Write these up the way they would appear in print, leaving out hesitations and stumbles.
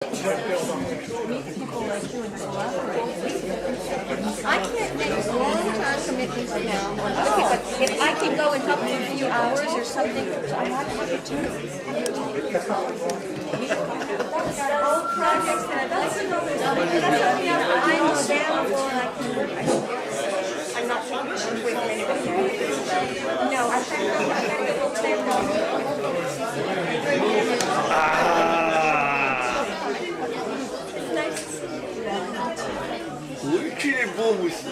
Meet people like you and collaborate. I can't make long-term commitments now. Okay, but if I can go and help you in a few hours or something, I'm not happy to. Old projects that I'm down for, I can work. I'm not with anybody. No, I think we'll stand on. Oui, qu'il est beau aussi.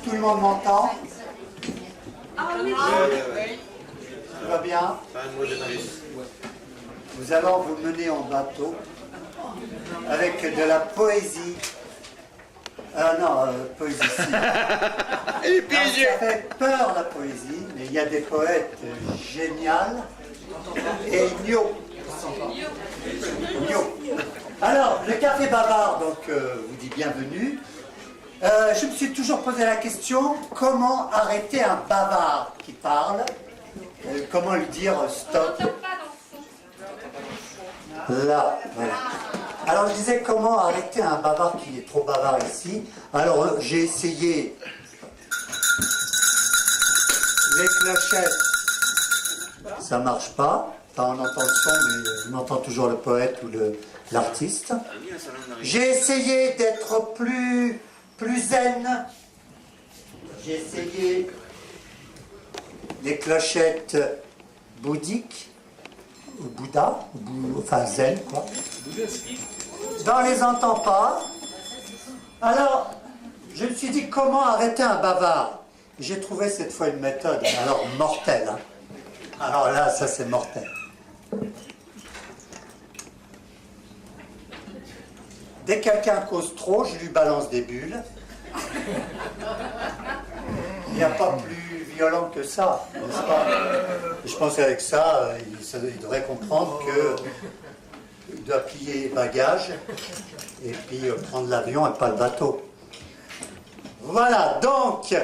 Tout le monde m'entend? Tout va bien? Nous allons vous mener en bateau avec de la poésie. Poésie. Et puis Non, ça fait peur la poésie, mais il y a des poètes géniaux et ignots. Alors, le Café Bavard, donc, vous dit bienvenue. Je me suis toujours posé la question, comment arrêter un bavard qui parle? Comment lui dire stop? Là, voilà. Alors je disais comment arrêter un bavard qui est trop bavard ici. Alors j'ai essayé les clochettes, ça marche pas. Enfin, on entend le son, mais on entend toujours le poète ou l'artiste. J'ai essayé d'être plus zen. J'ai essayé les clochettes bouddhiques, ou Bouddha, enfin zen quoi. On les entend pas. Alors, je me suis dit comment arrêter un bavard. J'ai trouvé cette fois une méthode, alors mortelle. Hein. Alors là, ça c'est mortel. Dès que quelqu'un cause trop, je lui balance des bulles. Il n'y a pas plus violent que ça, n'est-ce pas? Je pense qu'avec ça, il devrait comprendre qu'il doit plier les bagages et puis prendre l'avion et pas le bateau. Voilà, donc,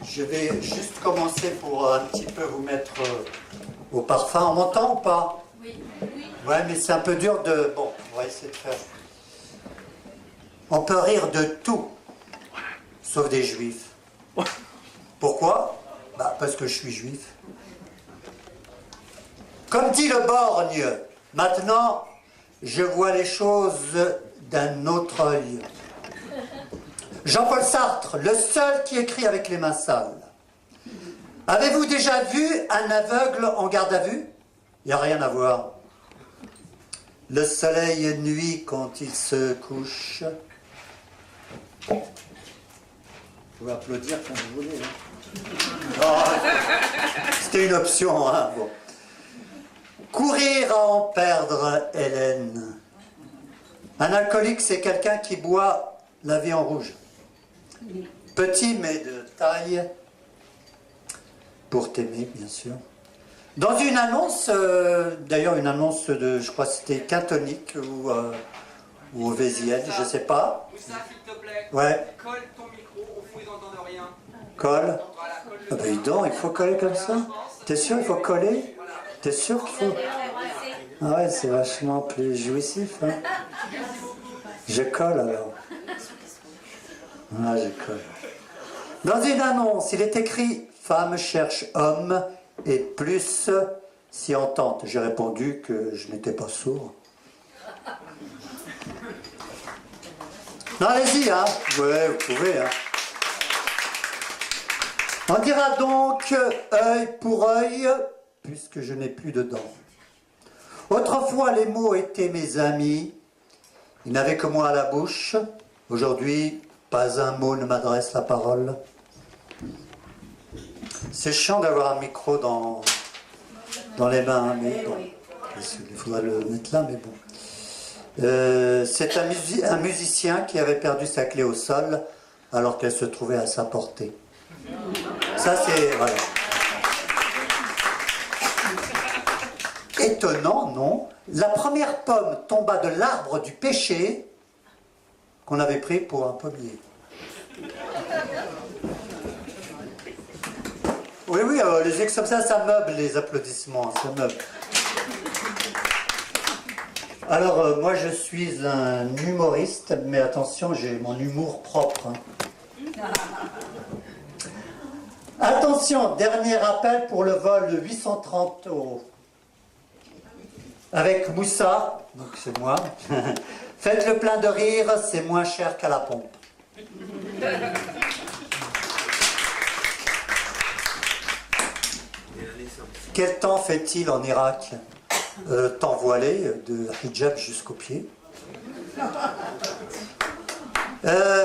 je vais juste commencer pour un petit peu vous mettre au parfum. On m'entend ou pas? Oui. Ouais, mais c'est un peu dur de... Bon, on va essayer de faire... On peut rire de tout, sauf des juifs. Pourquoi? Parce que je suis juif. Comme dit le borgne, maintenant, je vois les choses d'un autre œil. Jean-Paul Sartre, le seul qui écrit avec les mains sales. Avez-vous déjà vu un aveugle en garde à vue? Il n'y a rien à voir. Le soleil nuit quand il se couche. Vous pouvez applaudir quand vous voulez. Hein. Oh, c'était une option. Hein, bon. Courir à en perdre, Hélène. Un alcoolique, c'est quelqu'un qui boit la vie en rouge. Petit, mais de taille. Pour t'aimer, bien sûr. Dans une annonce, d'ailleurs une annonce de, je crois que c'était Quintonique ou Vézienne, je ne sais pas. Moussa, s'il te plaît. Ouais. Colle ton micro, au fond ils n'entendent rien. Colle. Voilà, colle le Ah ben dis donc, il faut coller comme ça. T'es sûr il faut coller? T'es sûr qu'il faut... Ah ouais, c'est vachement plus jouissif. Hein. Je colle alors. Ah, je colle. Dans une annonce, il est écrit « Femme cherche homme » et plus si entente. J'ai répondu que je n'étais pas sourd. Non, allez-y, hein. Ouais, vous pouvez, hein. On dira donc œil pour œil, puisque je n'ai plus de dents. Autrefois, les mots étaient mes amis. Ils n'avaient que moi à la bouche. Aujourd'hui, pas un mot ne m'adresse la parole. C'est chiant d'avoir un micro dans les mains, mais bon, Il faudra le mettre là, mais bon. C'est un musicien qui avait perdu sa clé au sol alors qu'elle se trouvait à sa portée. Ça, c'est... Voilà. Étonnant, non? La première pomme tomba de l'arbre du péché qu'on avait pris pour un pommier. Oui, oui, les ex comme ça meuble les applaudissements, ça meuble. Alors, moi je suis un humoriste, mais attention, j'ai mon humour propre. Hein. Attention, dernier appel pour le vol 830 €. Avec Moussa, donc c'est moi. Faites le plein de rire, c'est moins cher qu'à la pompe. Quel temps fait-il en Irak? Temps voilé, de hijab jusqu'aux pieds.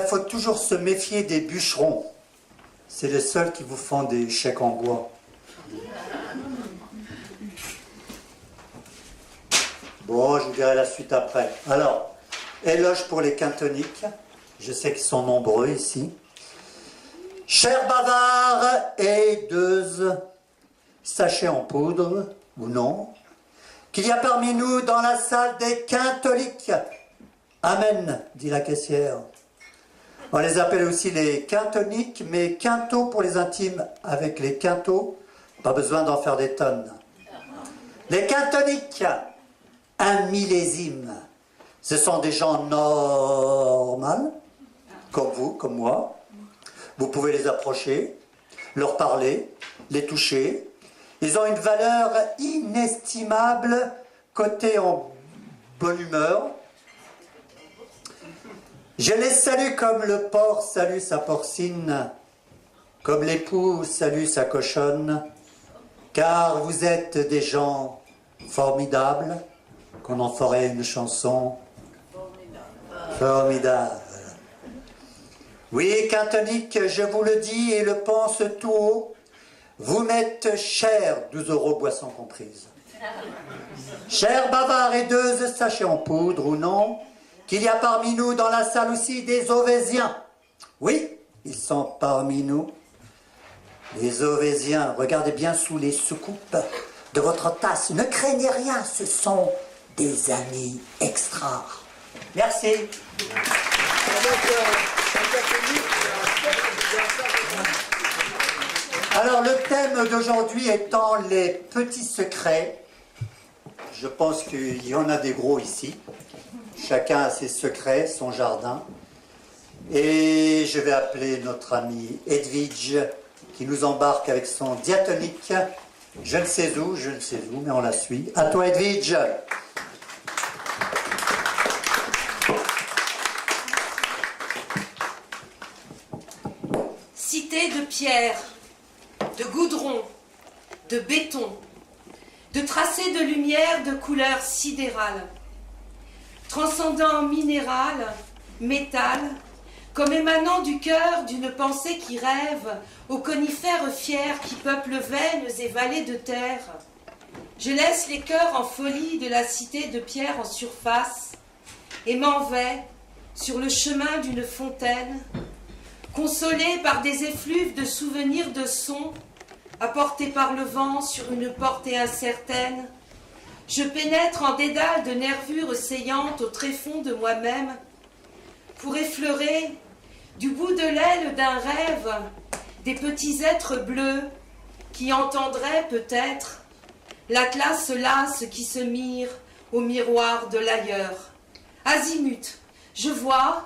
Faut toujours se méfier des bûcherons. C'est les seuls qui vous font des chèques en bois. Bon, je vous dirai la suite après. Alors, éloge pour les quintoniques. Je sais qu'ils sont nombreux ici. Chers bavards et hideuses, sachez en poudre, ou non, qu'il y a parmi nous dans la salle des quintoliques. Amen, dit la caissière. On les appelle aussi les quintoniques, mais quintos pour les intimes. Avec les quintos, pas besoin d'en faire des tonnes. Les quintoniques, un millésime. Ce sont des gens normaux, comme vous, comme moi. Vous pouvez les approcher, leur parler, les toucher. Ils ont une valeur inestimable, côté en bonne humeur. Je les salue comme le porc salue sa porcine, comme l'époux salue sa cochonne, car vous êtes des gens formidables, qu'on en ferait une chanson. Formidable. Oui, quintonique, je vous le dis et le pense tout haut, vous m'êtes cher, 12 € boissons comprises. Chers bavards et hideuses, sachez en poudre ou non, qu'il y a parmi nous dans la salle aussi des Ovésiens. Oui, ils sont parmi nous. Les Ovésiens, regardez bien sous les soucoupes de votre tasse. Ne craignez rien, ce sont des amis extra. Merci. Alors le thème d'aujourd'hui étant les petits secrets. Je pense qu'il y en a des gros ici. Chacun a ses secrets, son jardin. Et je vais appeler notre ami Edwidge qui nous embarque avec son diatonique. Je ne sais où, mais on la suit. À toi Edwidge. Cité de pierre, de goudron, de béton, de tracés de lumière de couleur sidérale, transcendant minéral, métal, comme émanant du cœur d'une pensée qui rêve aux conifères fiers qui peuplent veines et vallées de terre. Je laisse les cœurs en folie de la cité de pierre en surface et m'en vais sur le chemin d'une fontaine, consolé par des effluves de souvenirs de sons, apportés par le vent sur une portée incertaine. Je pénètre en dédale de nervures saillantes au tréfonds de moi-même, pour effleurer, du bout de l'aile d'un rêve, des petits êtres bleus qui entendraient peut-être la classe lasse qui se mire au miroir de l'ailleurs. Azimut, je vois,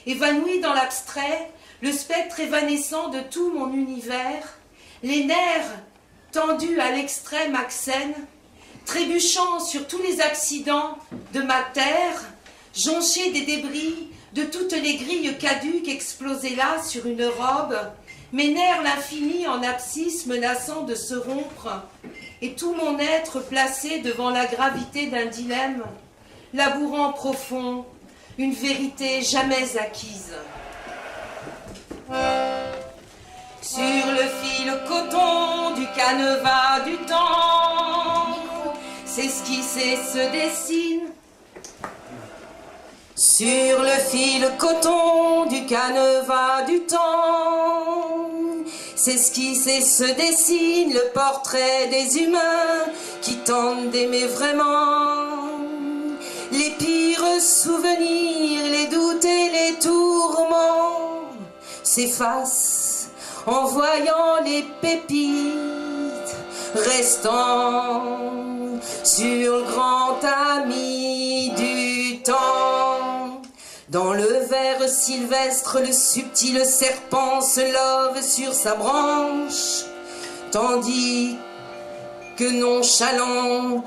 évanoui dans l'abstrait, le spectre évanescent de tout mon univers, les nerfs tendus à l'extrême accène, trébuchant sur tous les accidents de ma terre, jonchés des débris de toutes les grilles caduques explosées là sur une robe, mes nerfs l'infini en abscisse menaçant de se rompre, et tout mon être placé devant la gravité d'un dilemme, labourant profond une vérité jamais acquise. Sur le fil coton du canevas du temps, s'esquisse et se dessine sur le fil coton du canevas du temps. S'esquisse et se dessine le portrait des humains qui tentent d'aimer vraiment. Les pires souvenirs, les doutes et les tourments s'effacent en voyant les pépites restant sur le grand ami du temps. Dans le verre sylvestre, le subtil serpent se love sur sa branche, tandis que nonchalant,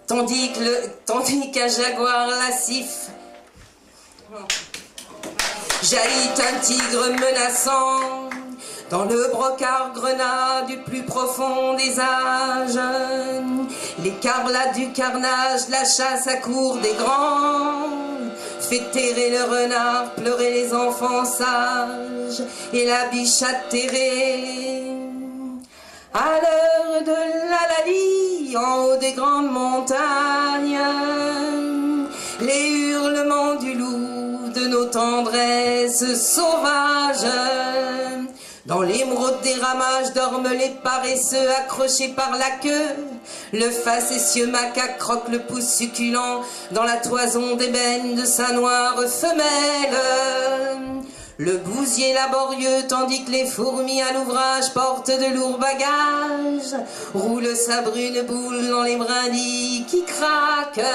tandis qu'un jaguar lascif jaillit un tigre menaçant. Dans le brocard grenat du plus profond des âges, l'écarlate du carnage, la chasse à court des grands, fait terrer le renard, pleurer les enfants sages, et la biche atterrée. À l'heure de l'Alali, en haut des grandes montagnes, les hurlements du loup, de nos tendresses sauvages. Dans l'émeraude des ramages dorment les paresseux accrochés par la queue. Le facétieux macaque croque le pouce succulent dans la toison d'ébène de sa noire femelle. Le bousier laborieux, tandis que les fourmis à l'ouvrage portent de lourds bagages, roule sa brune boule dans les brindilles qui craquent.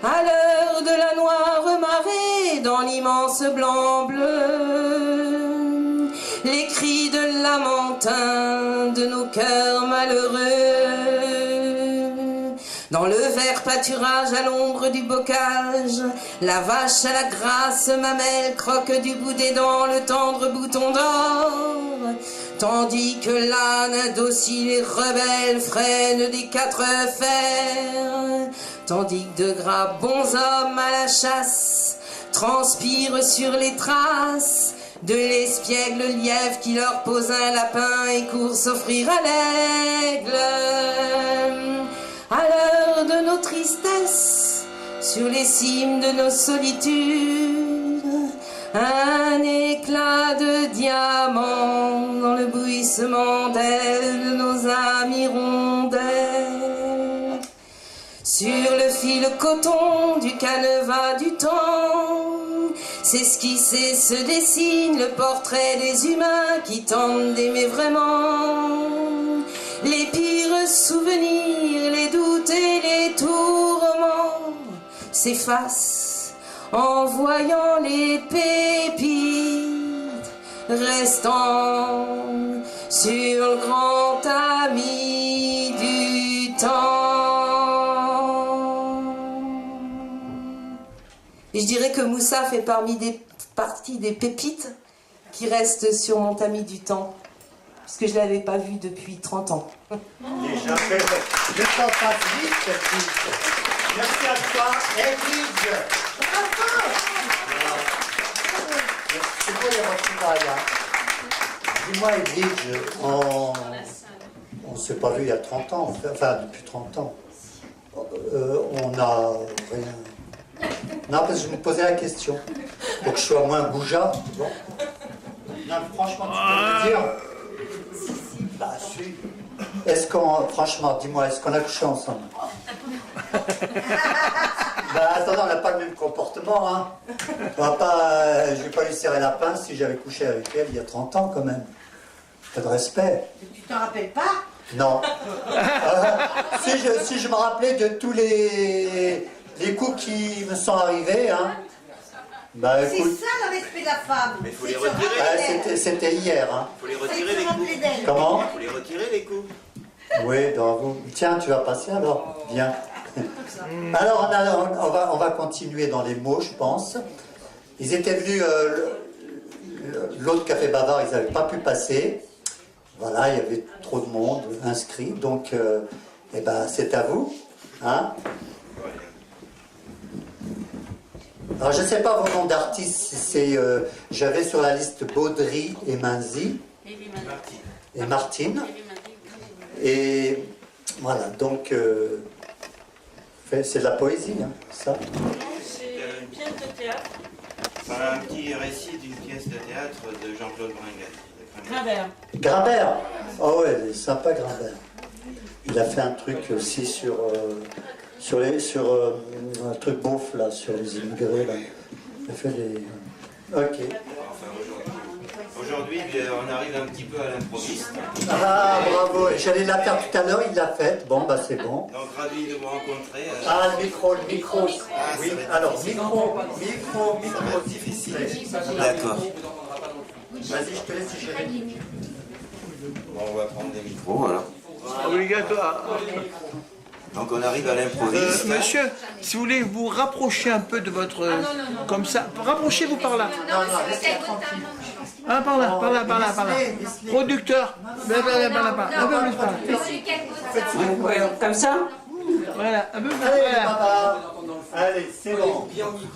À l'heure de la noire marée, dans l'immense blanc bleu, les cris de lamentin de nos cœurs malheureux. Dans le vert pâturage à l'ombre du bocage, la vache à la grasse mamelle croque du bout des dents le tendre bouton d'or, tandis que l'âne docile et rebelle freine des quatre fers, tandis que de gras bonshommes à la chasse transpirent sur les traces de l'espiègle lièvre qui leur pose un lapin et court s'offrir à l'aigle. À l'heure de nos tristesses, sur les cimes de nos solitudes, un éclat de diamant dans le bruissement d'ailes de nos âmes hirondelles. Sur le fil coton du canevas du temps, s'esquisse et se dessine le portrait des humains qui tentent d'aimer vraiment. Les pires souvenirs, les doutes et les tourments s'effacent en voyant les pépites restant sur le grand ami du temps. Et je dirais que Moussa fait partie des pépites qui restent sur mon tamis du temps, puisque je ne l'avais pas vu depuis 30 ans. Déjà, je t'en passe vite, cette fille. Merci à toi, Edwige. C'est beau les retrouvailles. Dis-moi, Edwige, on ne s'est pas vu il y a 30 ans, enfin depuis 30 ans. On n'a rien. Non, parce que je me posais la question, pour que je sois moins goujat. Bon. Non, franchement, tu peux me dire. Bah, si. Est-ce qu'on, franchement, dis-moi, est-ce qu'on a couché ensemble? Bah, attends, on n'a pas le même comportement, hein. On va pas, je vais pas lui serrer la pince si j'avais couché avec elle il y a 30 ans, quand même. Pas de respect. Tu t'en rappelles pas? Non. Si je me rappelais de tous les coups qui me sont arrivés, hein. Bah, C'est écoute, ça le respect de la femme. Mais faut C'est les se retirer. rappeler c'était hier, hein. Faut les d'elle. retirer C'est les se rappeler coups. d'elle. Comment? Faut les retirer les coups. Oui, bravo. Tiens, tu vas passer alors? Bien. Alors, on va continuer dans les mots, je pense. Ils étaient venus, l'autre café bavard, ils n'avaient pas pu passer. Voilà, il y avait trop de monde inscrit, donc, eh ben, c'est à vous. Hein? Alors, je ne sais pas vos noms d'artistes, si c'est, j'avais sur la liste Baudry et Manzi, et Martine. Et Voilà, donc c'est de la poésie, hein, ça. C'est une pièce de théâtre. C'est un petit récit d'une pièce de théâtre de Jean-Claude Bringuet. Grimbert. Grimbert. Oh ouais, il est sympa Grimbert. Il a fait un truc aussi sur un truc beauf là, sur les immigrés là. Il a fait des. Ok. Enfin, aujourd'hui, on arrive un petit peu à l'improviste. Ah bravo, j'allais la faire tout à l'heure, il l'a faite. Bon bah c'est bon. Donc ravi de vous rencontrer. Ah le micro. Ah, Oui, ça va être alors difficile. micro. Ça va être difficile. D'accord. Vas-y, je te laisse gérer. Bon, on va prendre des micros alors. Obligatoire. Donc on arrive à l'improviste. Monsieur, si vous voulez vous rapprocher un peu de votre... Comme ça, rapprochez-vous par là. Non, laisse-la tranquille. Ah, par là. Laisse-les. Producteur. Un peu plus par là. Ouais, comme ça. Voilà, un peu plus. Allez, Voilà. papa. Allez, c'est bon.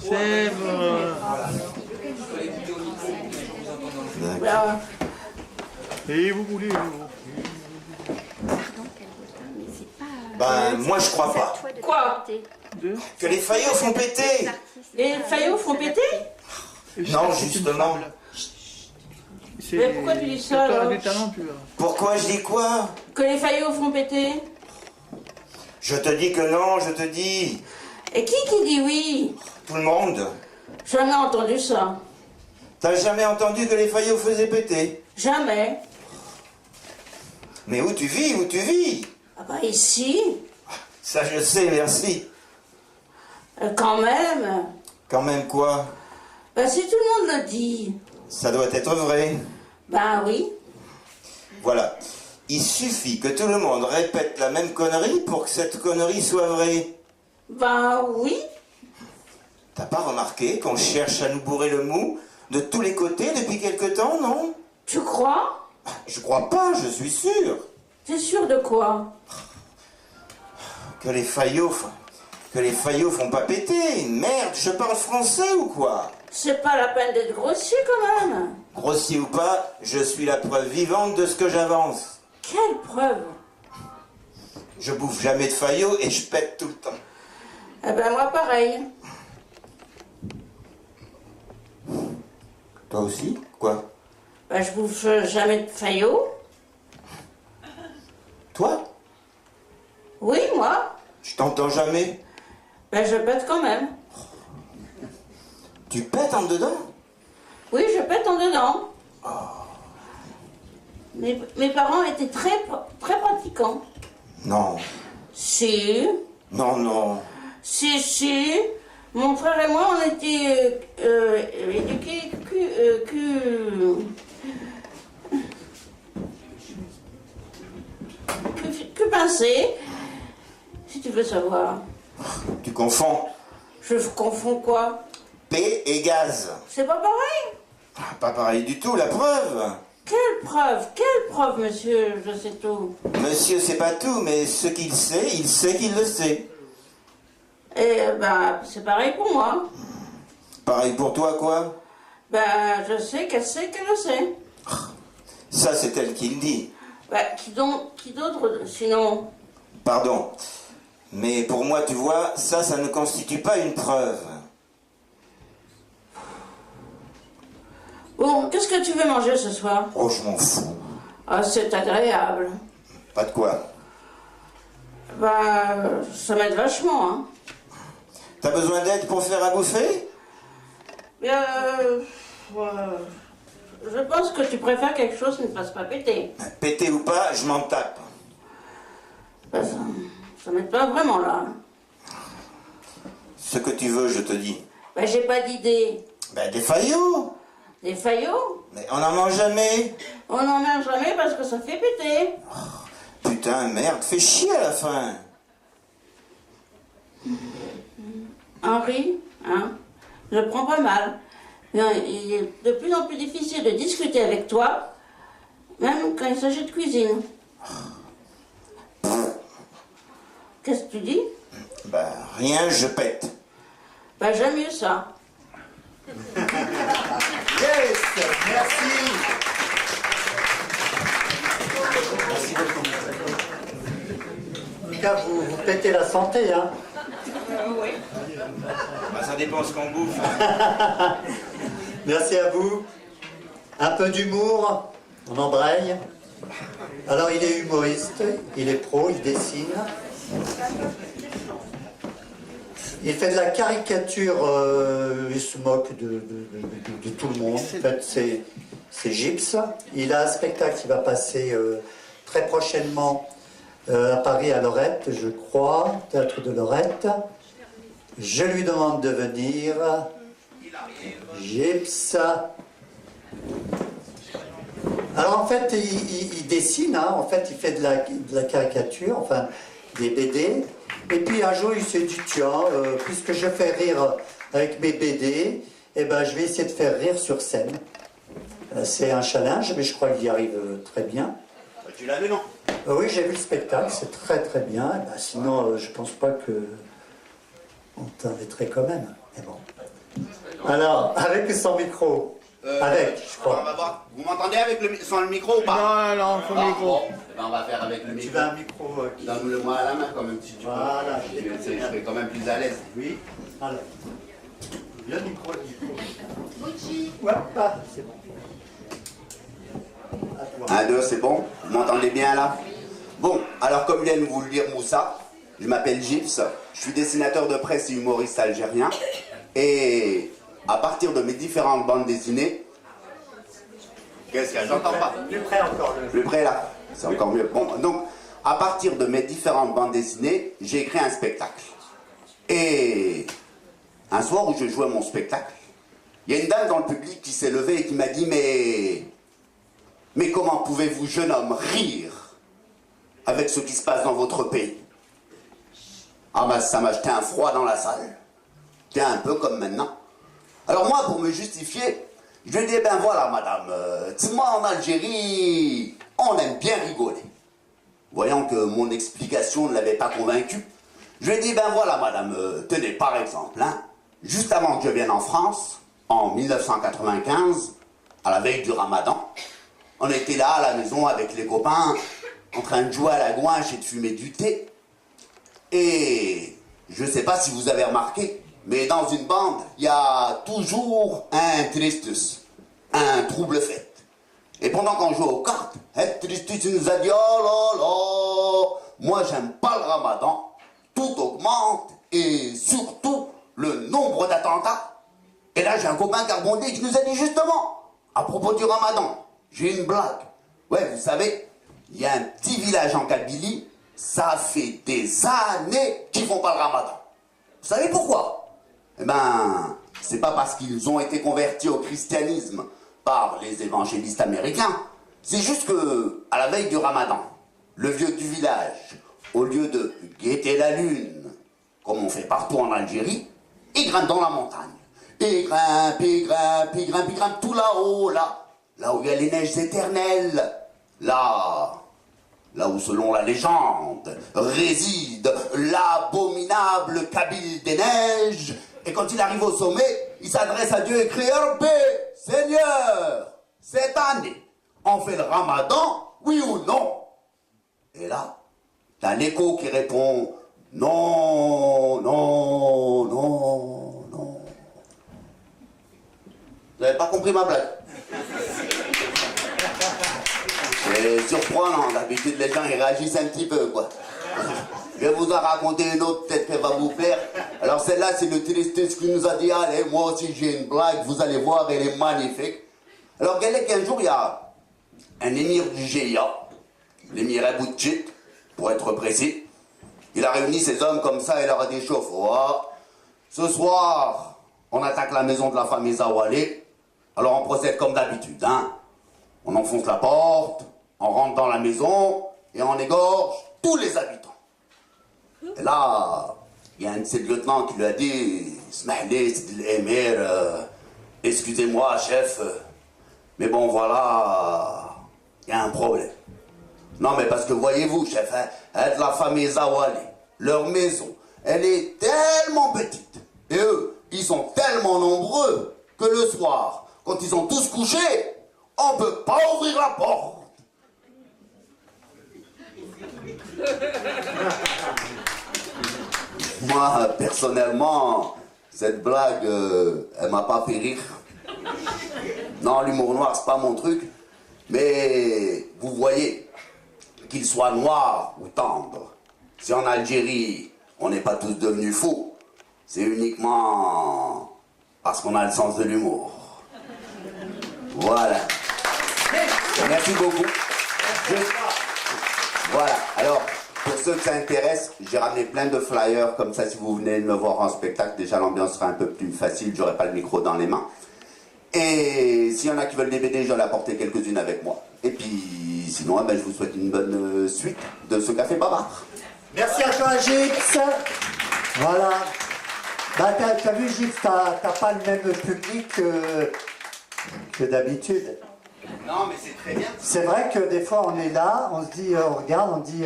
C'est bon. Là, Et vous voulez... Ben, moi je crois pas. Quoi? Que les faillots font péter. les faillots font péter? Non, justement. Mais pourquoi tu dis ça, T'auras alors? du talent, tu verras. Pourquoi je dis quoi? Que les faillots font péter? Je te dis que non, je te dis. Et qui dit oui? Tout le monde. Jamais entendu ça. T'as jamais entendu que les faillots faisaient péter? Jamais. Mais où tu vis? Ah bah ici, Ça je sais, merci. quand même. Quand même quoi? Bah si tout le monde le dit. Ça doit être vrai. Ben oui. Voilà. Il suffit que tout le monde répète la même connerie pour que cette connerie soit vraie. Ben oui. T'as pas remarqué qu'on cherche à nous bourrer le mou de tous les côtés depuis quelque temps, non? Tu crois? Je crois pas, je suis sûr. T'es sûr de quoi? Que les faillots font pas péter. Merde, je parle français ou quoi? C'est pas la peine d'être grossier quand même. Grossier ou pas, je suis la preuve vivante de ce que j'avance. Quelle preuve? Je bouffe jamais de faillots et je pète tout le temps. Eh ben moi pareil. Toi aussi? Quoi? Ben je bouffe jamais de faillots. Toi? Oui, moi. Je t'entends jamais. Ben je pète quand même. Tu pètes en dedans? Oui, je pète en dedans. Mes parents étaient très pratiquants. Non. Si, Non. si. Mon frère et moi, on était éduqués que pincés, si tu veux savoir. Tu confonds Je confonds quoi? paix et gaz. C'est pas pareil? Pas pareil du tout, la preuve. Quelle preuve, monsieur? Je sais tout. Monsieur sait pas tout, mais ce qu'il sait, il sait qu'il le sait. Et ben, c'est pareil pour moi. Pareil pour toi, quoi? Ben, je sais qu'elle sait qu'elle le sait. Ça, c'est elle qui le dit. Ben, qui d'autre, sinon? Pardon. Mais pour moi, tu vois, ça ne constitue pas une preuve. Bon, qu'est-ce que tu veux manger ce soir? Oh, je m'en fous. Ah, c'est agréable. Pas de quoi. Ben, ça m'aide vachement, hein. T'as besoin d'aide pour faire à bouffer? Je pense que tu préfères quelque chose qui ne fasse pas péter. Péter ou pas, je m'en tape. Ben, ça m'aide pas vraiment, là. Ce que tu veux, je te dis. Ben, j'ai pas d'idée. Ben, des faillots. Des faillots? Mais on n'en mange jamais. On n'en mange jamais parce que ça fait péter. Putain, merde, fais chier à la fin. Henri, hein, je le prends pas mal. Mais il est de plus en plus difficile de discuter avec toi, même quand il s'agit de cuisine. Qu'est-ce que tu dis? Ben, rien, je pète. Ben, j'aime mieux ça. Yes, merci. Merci beaucoup. cas, vous pétez la santé, hein. Bah, ça dépend ce qu'on bouffe. Merci à vous. Un peu d'humour, on embraye. Alors, il est humoriste, il est pro, il dessine. Il fait de la caricature, il se moque de tout le monde. En fait, c'est Gips. Il a un spectacle qui va passer très prochainement à Paris, à Lorette, je crois, Théâtre de Lorette. Je lui demande de venir. Gips. Alors en fait, il dessine, hein, en fait, il fait de la caricature, enfin, des BD. Et puis un jour, il s'est dit, tiens, puisque je fais rire avec mes BD, eh ben, je vais essayer de faire rire sur scène. C'est un challenge, mais je crois qu'il y arrive très bien. Tu l'as vu, non? Oui, j'ai vu le spectacle, c'est très très bien. Eh ben, sinon, je pense pas que on t'inviterait quand même. Mais bon. Alors, avec ou sans micro? Avec, je On crois. va voir. Vous m'entendez avec sans le micro ou pas? Non, faut Ah, micro. bon. Eh ben, on va faire avec le Tu micro. veux un micro qui... Donne-le-moi à la main quand même si tu veux. Voilà, Je serai quand même plus à l'aise. Oui. Alors. Le micro. Ouais, ah, c'est bon. À toi. 1, 2, c'est bon? Vous m'entendez bien là? Bon, alors comme vient de vous le dire Moussa, je m'appelle Gips, je suis dessinateur de presse et humoriste algérien. Et à partir de mes différentes bandes dessinées, qu'est-ce qu'il y a? J'entends pas. Plus près encore. Plus près là, c'est encore mieux. Bon, donc, à partir de mes différentes bandes dessinées, j'ai écrit un spectacle. Et un soir où je jouais mon spectacle, il y a une dame dans le public qui s'est levée et qui m'a dit mais comment pouvez-vous, jeune homme, rire avec ce qui se passe dans votre pays? Ah bah ça m'a jeté un froid dans la salle. C'était un peu comme maintenant. Alors moi, pour me justifier, je lui ai dit, ben voilà madame, moi en Algérie, on aime bien rigoler. Voyant que mon explication ne l'avait pas convaincu, je lui ai dit, ben voilà madame, tenez par exemple, hein, juste avant que je vienne en France, en 1995, à la veille du Ramadan, on était là à la maison avec les copains, en train de jouer à la gouache et de fumer du thé. Et je ne sais pas si vous avez remarqué, mais dans une bande, il y a toujours un tristus, un trouble fête. Et pendant qu'on joue aux cartes, un tristus nous a dit, oh là là, moi j'aime pas le Ramadan, tout augmente, et surtout le nombre d'attentats. Et là j'ai un copain qui a rebondi et qui nous a dit justement, à propos du Ramadan, j'ai une blague. Ouais, vous savez, il y a un petit village en Kabylie, ça fait des années qu'ils font pas le Ramadan. Vous savez pourquoi? Eh ben, c'est pas parce qu'ils ont été convertis au christianisme par les évangélistes américains. C'est juste que, à la veille du Ramadan, le vieux du village, au lieu de guetter la lune, comme on fait partout en Algérie, il grimpe dans la montagne. Il grimpe, il grimpe, il grimpe, il grimpe tout là-haut, là où il y a les neiges éternelles, là où, selon la légende, réside l'abominable Kabyle des neiges. Et quand il arrive au sommet, il s'adresse à Dieu et crie, Rabbi, Seigneur, cette année, on fait le Ramadan, oui ou non? Et là, t'as l'écho qui répond, non, non, non, non. Vous n'avez pas compris ma blague? C'est surprenant, d'habitude les gens ils réagissent un petit peu quoi. Je vais vous en raconter une autre, peut-être qu'elle va vous plaire. Alors celle-là c'est le tristus qui nous a dit, allez moi aussi j'ai une blague, vous allez voir, elle est magnifique. Alors qu'un jour il y a un émir du GIA, l'émir Aboudjit, pour être précis. Il a réuni ses hommes comme ça et leur a dit, chauffe, ce soir on attaque la maison de la famille Zawalé. Alors on procède comme d'habitude, hein. On enfonce la porte, on rentre dans la maison et on égorge tous les habitants. Et là, il y a un de ses lieutenants qui lui a dit, Smahli, c'est l'émir, excusez-moi chef, mais bon voilà, il y a un problème. Non mais parce que voyez-vous chef, hein, de la famille Zawali, leur maison, elle est tellement petite, et eux, ils sont tellement nombreux, que le soir, quand ils ont tous couché, on peut pas ouvrir la porte. moi, personnellement, cette blague, elle m'a pas fait rire. Non, l'humour noir, c'est pas mon truc. Mais vous voyez, qu'il soit noir ou tendre, si en Algérie, on n'est pas tous devenus fous, c'est uniquement parce qu'on a le sens de l'humour. Voilà. Merci beaucoup. Voilà. Alors, pour ceux que ça intéresse, j'ai ramené plein de flyers, comme ça, si vous venez me voir en spectacle, déjà l'ambiance sera un peu plus facile, j'aurai pas le micro dans les mains. Et s'il y en a qui veulent des BD, j'en ai apporté quelques-unes avec moi. Et puis, sinon, je vous souhaite une bonne suite de ce Café Bavard. Merci à toi, Gilles. Voilà. Bah, t'as vu, Gilles, t'as pas le même public que d'habitude. Non, mais c'est très bien. C'est vrai que des fois, on est là, on se dit, on regarde, on dit,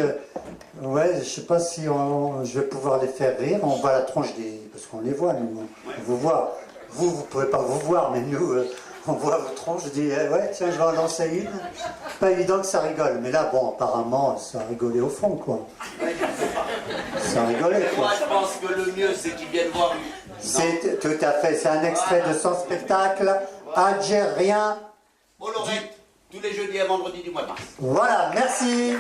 ouais, je sais pas si je vais pouvoir les faire rire. On voit la tronche des... Parce qu'on les voit, nous. On vous voit. Vous pouvez pas vous voir, mais nous, on voit vos tronches. Je dis, ouais, tiens, je vais en lancer une. Pas évident que ça rigole. Mais là, bon, apparemment, ça a rigolé au fond, quoi. Ça a rigolé, quoi. Moi, je pense que le mieux, c'est qu'ils viennent voir. C'est tout à fait. C'est un extrait de son spectacle algérien. Bolloré, tous les jeudis et vendredis du mois de mars. Voilà, merci.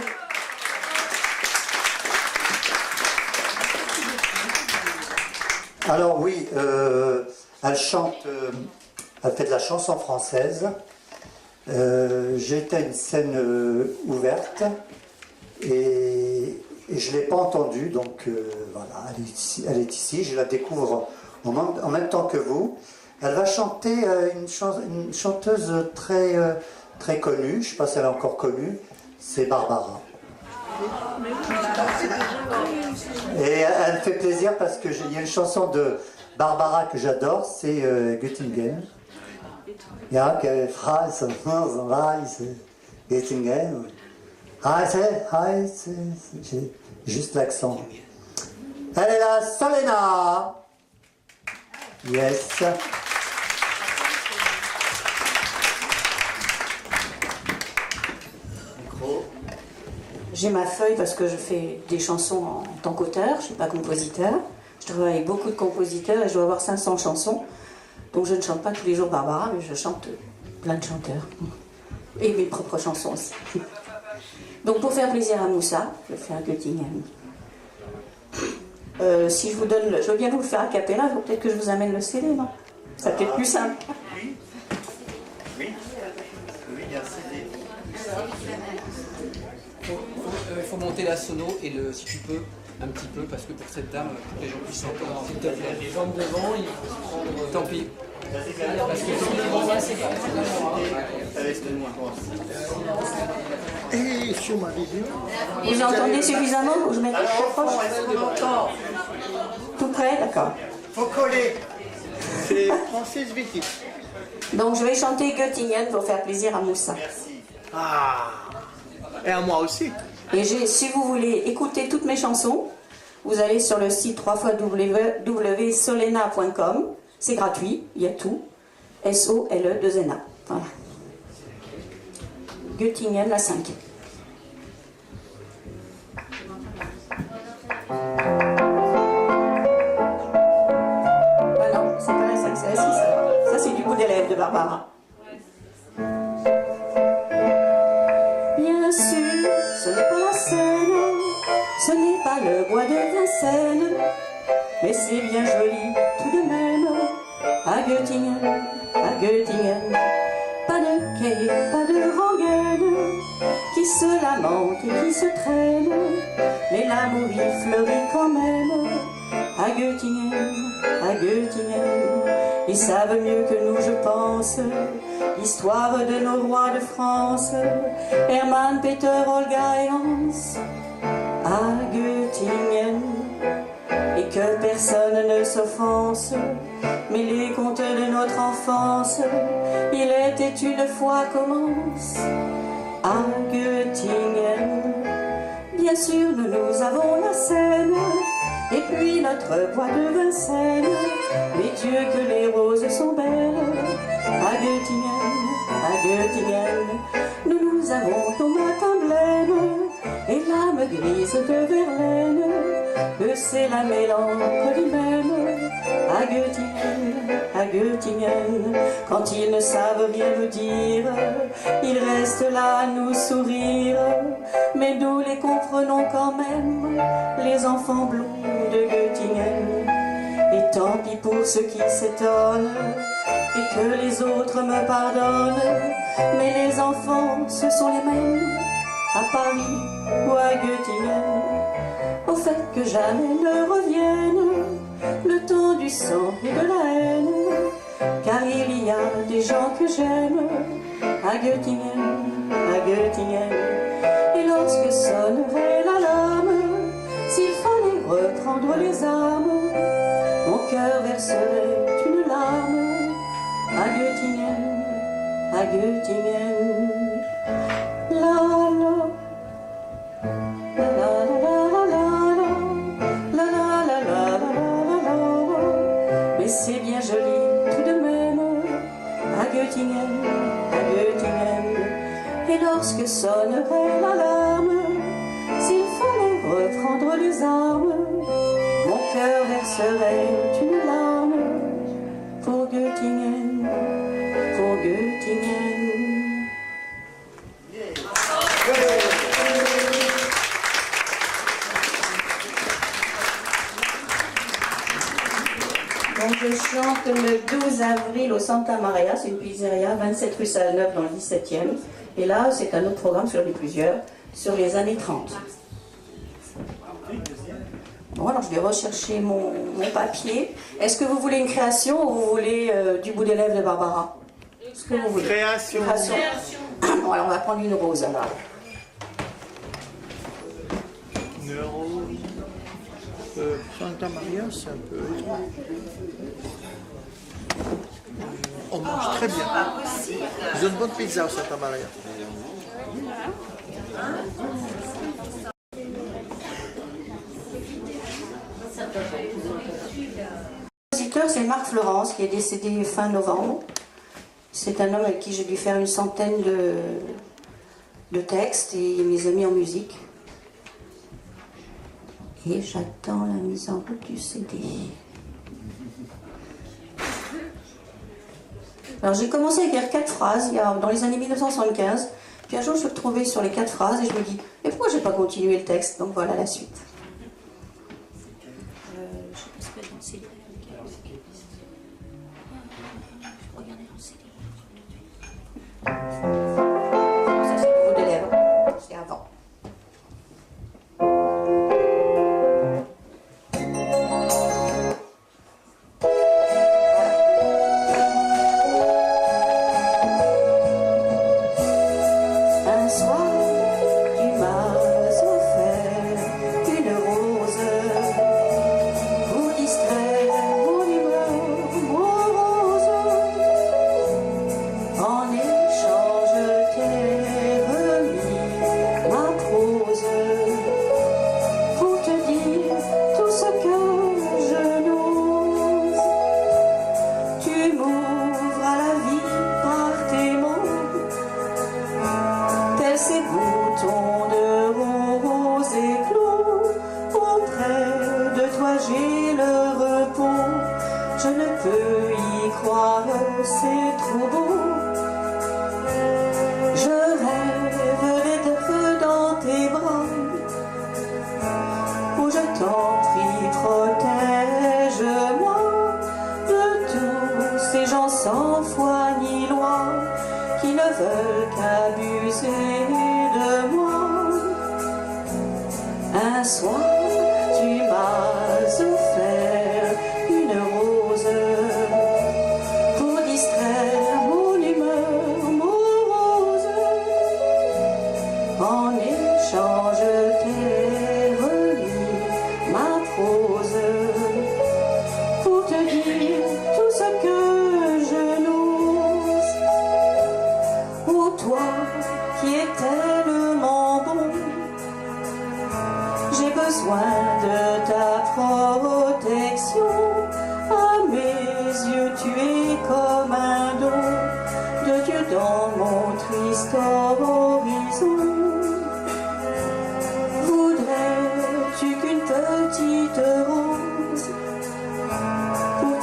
Alors oui, elle chante, elle fait de la chanson française. J'ai été à une scène ouverte et je ne l'ai pas entendue, donc voilà, elle est ici, je la découvre en même temps que vous. Elle va chanter une chanteuse très connue, je ne sais pas si elle est encore connue, c'est Barbara. Et elle me fait plaisir parce qu'il y a une chanson de Barbara que j'adore, c'est Göttingen. Ja, Reise, Göttingen. Reise, j'ai juste l'accent. Elle est là, Solena. Yes. J'ai ma feuille parce que je fais des chansons en tant qu'auteur, je ne suis pas compositeur. Je travaille avec beaucoup de compositeurs et je dois avoir 500 chansons. Donc je ne chante pas tous les jours Barbara, mais je chante plein de chanteurs. Et mes propres chansons aussi. Donc pour faire plaisir à Moussa, je fais un Göttingen. Si je vous donne, je veux bien vous le faire a cappella, peut-être que je vous amène le CD, non? Ça peut être plus simple. Oui, il y a un CD. Il faut monter la sono et si tu peux, un petit peu, parce que pour cette dame, pour que les gens puissent entendre, s'il te plaît. Les jambes devant, il faut se prendre... Tant pis. Parce que Et sur ma vision. Vous entendez suffisamment pour que je mette très proche? Tout près, d'accord. Faut coller. C'est Francis Vicky. Donc je vais chanter Göttingen pour faire plaisir à Moussa. Merci. Ah. Et à moi aussi. Et si vous voulez écouter toutes mes chansons, vous allez sur le site www.solena.com. C'est gratuit, il y a tout. SOLE2NA. Voilà. Göttingen, la 5. Ah non, c'est pas la 5, c'est la 6. Ça, c'est du bout des lèvres de Barbara. Bien sûr, ce n'est pas la Seine, ce n'est pas le bois de Vincennes, mais c'est bien joli tout de même, à Göttingen, à Göttingen. Pas de quai, pas de rengaine, qui se lamente et qui se traîne, mais l'amour y fleurit quand même, à Göttingen, à Göttingen. Ils savent mieux que nous, je pense, l'histoire de nos rois de France, Hermann, Peter, Olga et Hans, à Göttingen. Et que personne ne s'offense, mais les contes de notre enfance, il était une fois commence, à Göttingen. Bien sûr, nous avons la Seine, et puis notre bois de Vincennes, mais Dieu que les roses sont belles, à Göttingen, à Göttingen. Nous avons Thomas Tamblaine, et l'âme grise de Verlaine, que c'est la mélancolie même. À Göttingen, quand ils ne savent rien nous dire, ils restent là à nous sourire, mais nous les comprenons quand même, les enfants blonds de Göttingen. Et tant pis pour ceux qui s'étonnent, et que les autres me pardonnent, mais les enfants, ce sont les mêmes, à Paris ou à Göttingen. Au fait que jamais ne revienne le temps du sang et de la haine, car il y a des gens que j'aime à Göttingen, et lorsque sonnerait l'alarme, s'il fallait reprendre les armes, mon cœur verserait une larme à Göttingen, la la. Mais c'est bien joli tout de même à Göttingen, et lorsque sonnerait l'alarme, s'il fallait reprendre les armes, mon cœur verserait une larme pour Göttingen, pour Göttingen. Donc je chante le 12 avril au Santa Maria, c'est une pizzeria, 27 rue Salneuve dans le 17e. Et là, c'est un autre programme, sur les plusieurs, sur les années 30. Bon, alors je vais rechercher mon papier. Est-ce que vous voulez une création ou vous voulez du bout des lèvres de Barbara? Ce que vous voulez. Création. Bon, alors on va prendre une rose alors. Une rose. Santa Maria, c'est un peu étrange. On mange très bien. Ils ont une bonne pizza au Santa Maria. Le compositeur, c'est Marc Florence, qui est décédé fin novembre. C'est un homme avec qui j'ai dû faire une centaine de textes et il les a mis en musique. Et j'attends la mise en route du CD. Alors j'ai commencé à écrire 4 phrases dans les années 1975. Puis un jour je me suis retrouvée sur les 4 phrases et je me dis, mais pourquoi j'ai pas continué le texte? Donc voilà la suite. Je sais pas ce qu'il y a dans le CD. Regardez dans le CD. Ça c'est le bout des lèvres. C'est avant.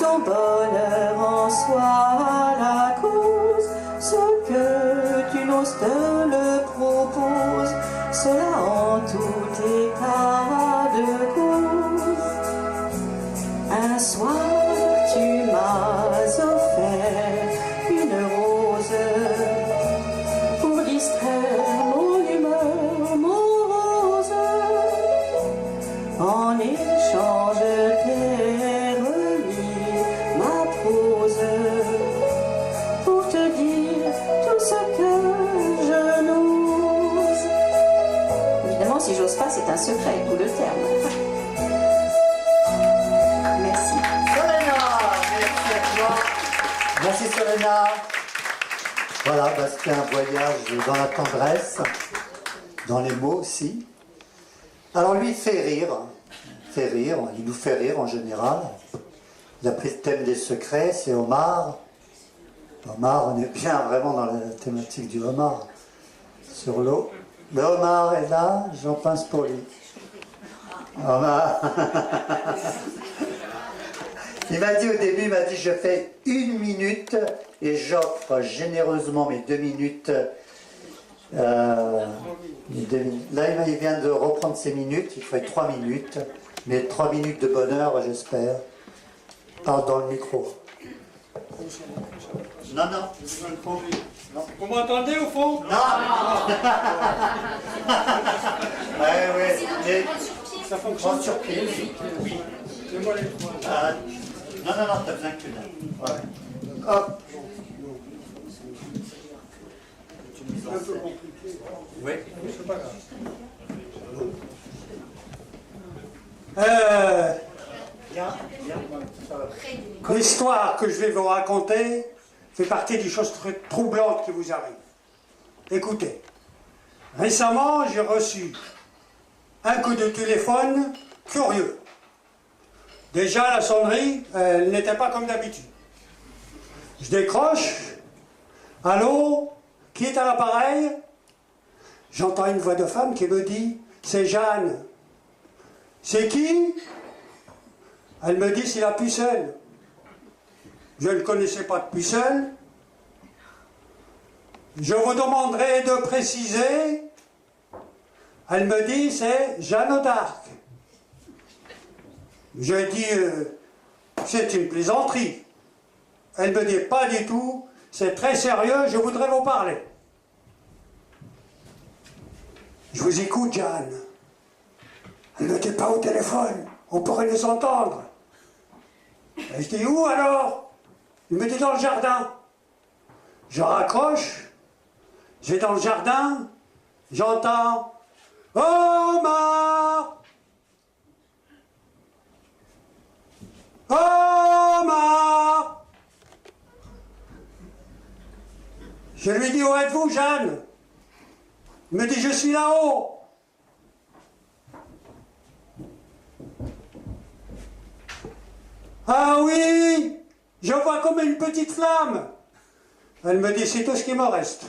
ton bonheur en soit la cause, ce que tu n'oses te le proposes, cela en tout état de cause. Un soir tu m'as offert une rose pour distraire mon humeur morose. En échange t'ai remis ma prose pour te dire tout ce que je n'ose. Évidemment, si j'ose pas, c'est un secret, tout le terme. Merci. Solena, merci à toi. Merci Solena. Voilà, bah, c'était un voyage dans la tendresse, dans les mots aussi. Alors lui, il fait rire, il nous fait rire en général. Il a pris le thème des secrets, c'est Omar. Omar, on est bien vraiment dans la thématique du homard, sur l'eau. Le homard est là, j'en pince pour lui. Omar. Il m'a dit au début, je fais 1 minute et j'offre généreusement mes 2 minutes. Là, il vient de reprendre ses minutes, il faut 3 minutes, mais 3 minutes de bonheur, j'espère. Parle dans le micro. Non, non. Vous m'entendez au fond? Non. Ouais, mais ça fonctionne sur pied. Oui. C'est moi les trois. Non, t'as besoin qu'une. Ouais. Hop. C'est un peu compliqué. Oui. C'est pas grave. L'histoire que je vais vous raconter fait partie des choses très troublantes qui vous arrivent. Écoutez, récemment j'ai reçu un coup de téléphone curieux. Déjà la sonnerie, elle n'était pas comme d'habitude. Je décroche. Allô? Qui est à l'appareil? J'entends une voix de femme qui me dit « C'est Jeanne ». C'est qui? Elle me dit « C'est la pucelle ». Je ne connaissais pas de pucelle. Je vous demanderai de préciser. Elle me dit « C'est Jeanne d'Arc ». Je dis « C'est une plaisanterie ». Elle me dit « Pas du tout, c'est très sérieux, je voudrais vous parler ». Je vous écoute, Jeanne. Elle ne dit pas au téléphone, on pourrait les entendre. Et je dis, où alors? Il me dit, dans le jardin. Je raccroche, je vais dans le jardin, j'entends, Omar! Omar! Je lui dis, où êtes-vous, Jeanne? Il me dit, je suis là-haut. Ah oui, je vois comme une petite flamme. Elle me dit, c'est tout ce qui me reste.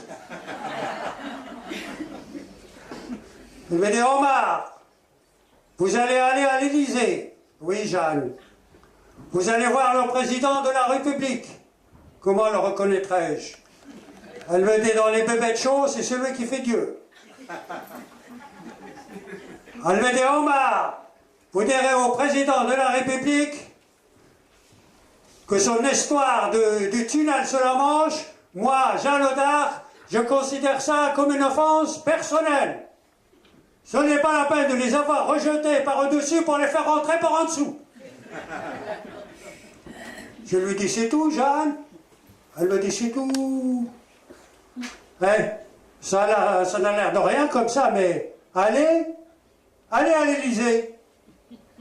Elle me dit, Omar, vous allez aller à l'Élysée. Oui, Jeanne. Vous allez voir le président de la République. Comment le reconnaîtrai-je? Elle me dit, dans les bébêtes chauds, c'est celui qui fait Dieu. Elle me dit, Omar, vous direz au président de la République que son histoire du tunnel sur la Manche, moi, Jeanne d'Arc, je considère ça comme une offense personnelle. Ce n'est pas la peine de les avoir rejetés par-dessus pour les faire rentrer par en dessous. Je lui dis, c'est tout, Jeanne? Elle me dit, c'est tout. Ça n'a l'air de rien comme ça, mais allez à l'Élysée.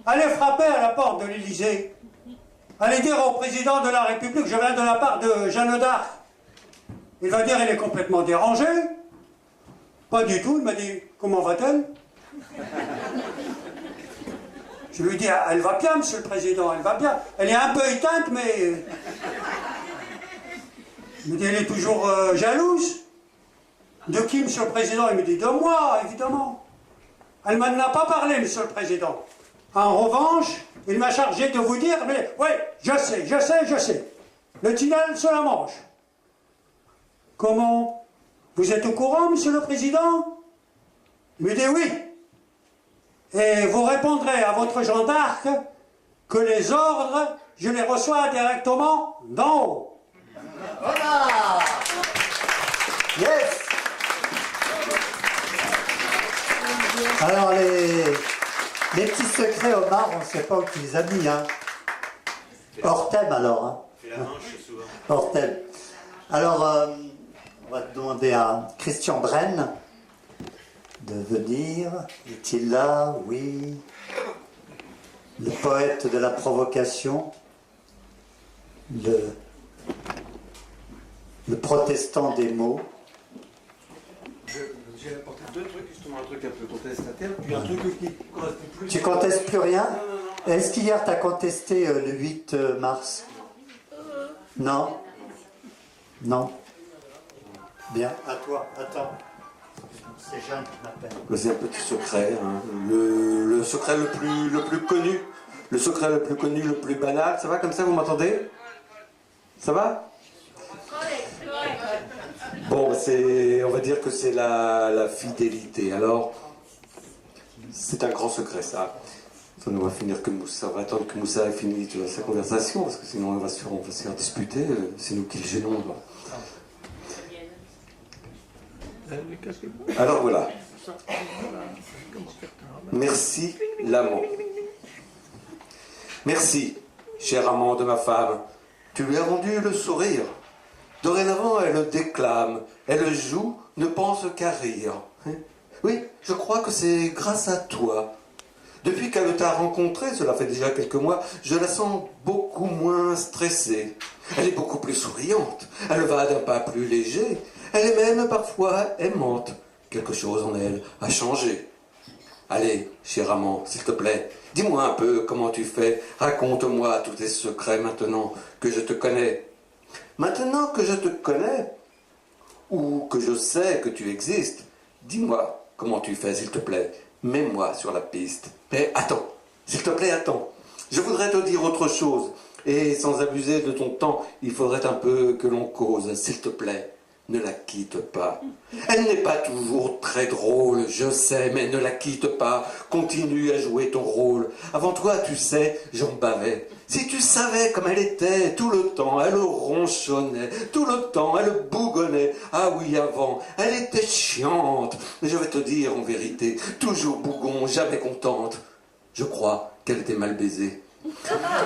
Allez frapper à la porte de l'Élysée. Allez dire au président de la République, je viens de la part de Jeanne d'Arc. Il va dire, il est complètement dérangé. Pas du tout, il m'a dit, comment va-t-elle? Je lui dis, elle va bien, monsieur le président, elle va bien. Elle est un peu éteinte, mais... Il me dit, elle est toujours jalouse. De qui, monsieur le président? Il me dit, de moi, évidemment. Elle m'en a pas parlé, monsieur le président. En revanche, Il m'a chargé de vous dire, mais oui, je sais. Le tunnel sur la Manche. Comment? Vous êtes au courant, Monsieur le Président? Il me dit oui. Et vous répondrez à votre Jeanne d'Arc que les ordres, je les reçois directement d'en haut. Voilà. Yes. Alors les petits secrets, Omar, on ne sait pas où tu les as mis, hein. Hors thème alors, hein. Hors thème. Alors, on va demander à Christian Brenne de venir. Est-il là? Oui. Le poète de la provocation. Le protestant des mots. J'ai apporté deux trucs, justement, un truc un peu contestataire, puis un truc qui ne correspond plus. Tu contestes plus rien? Est-ce qu'hier tu as contesté le 8 mars? Non? Non? Bien, à toi, attends. C'est Jeanne qui m'appelle. C'est un petit secret, hein. Le secret le plus connu, le secret le plus connu, le plus banal. Ça va comme ça, vous m'entendez? Ça va? Bon, on va dire que c'est la fidélité. Alors, c'est un grand secret, ça. On va finir que Moussa, on va attendre que Moussa ait fini sa conversation, parce que sinon on va se faire disputer, c'est nous qui le gênons. Alors voilà. Merci l'amant. Merci, cher amant de ma femme. Tu lui as rendu le sourire. Dorénavant, elle déclame, elle joue, ne pense qu'à rire. Oui, je crois que c'est grâce à toi. Depuis qu'elle t'a rencontré, cela fait déjà quelques mois, je la sens beaucoup moins stressée. Elle est beaucoup plus souriante, elle va d'un pas plus léger, elle est même parfois aimante. Quelque chose en elle a changé. Allez, cher amant, s'il te plaît, dis-moi un peu comment tu fais, raconte-moi tous tes secrets maintenant que je te connais. Maintenant que je te connais, ou que je sais que tu existes, dis-moi comment tu fais, s'il te plaît. Mets-moi sur la piste. Mais attends, s'il te plaît, attends. Je voudrais te dire autre chose. Et sans abuser de ton temps, il faudrait un peu que l'on cause, s'il te plaît. Ne la quitte pas. Elle n'est pas toujours très drôle, je sais, mais ne la quitte pas. Continue à jouer ton rôle. Avant toi, tu sais, j'en bavais. Si tu savais comme elle était, tout le temps, elle ronchonnait, tout le temps, elle bougonnait. Ah oui, avant, elle était chiante. Je vais te dire en vérité, toujours bougon, jamais contente. Je crois qu'elle était mal baisée.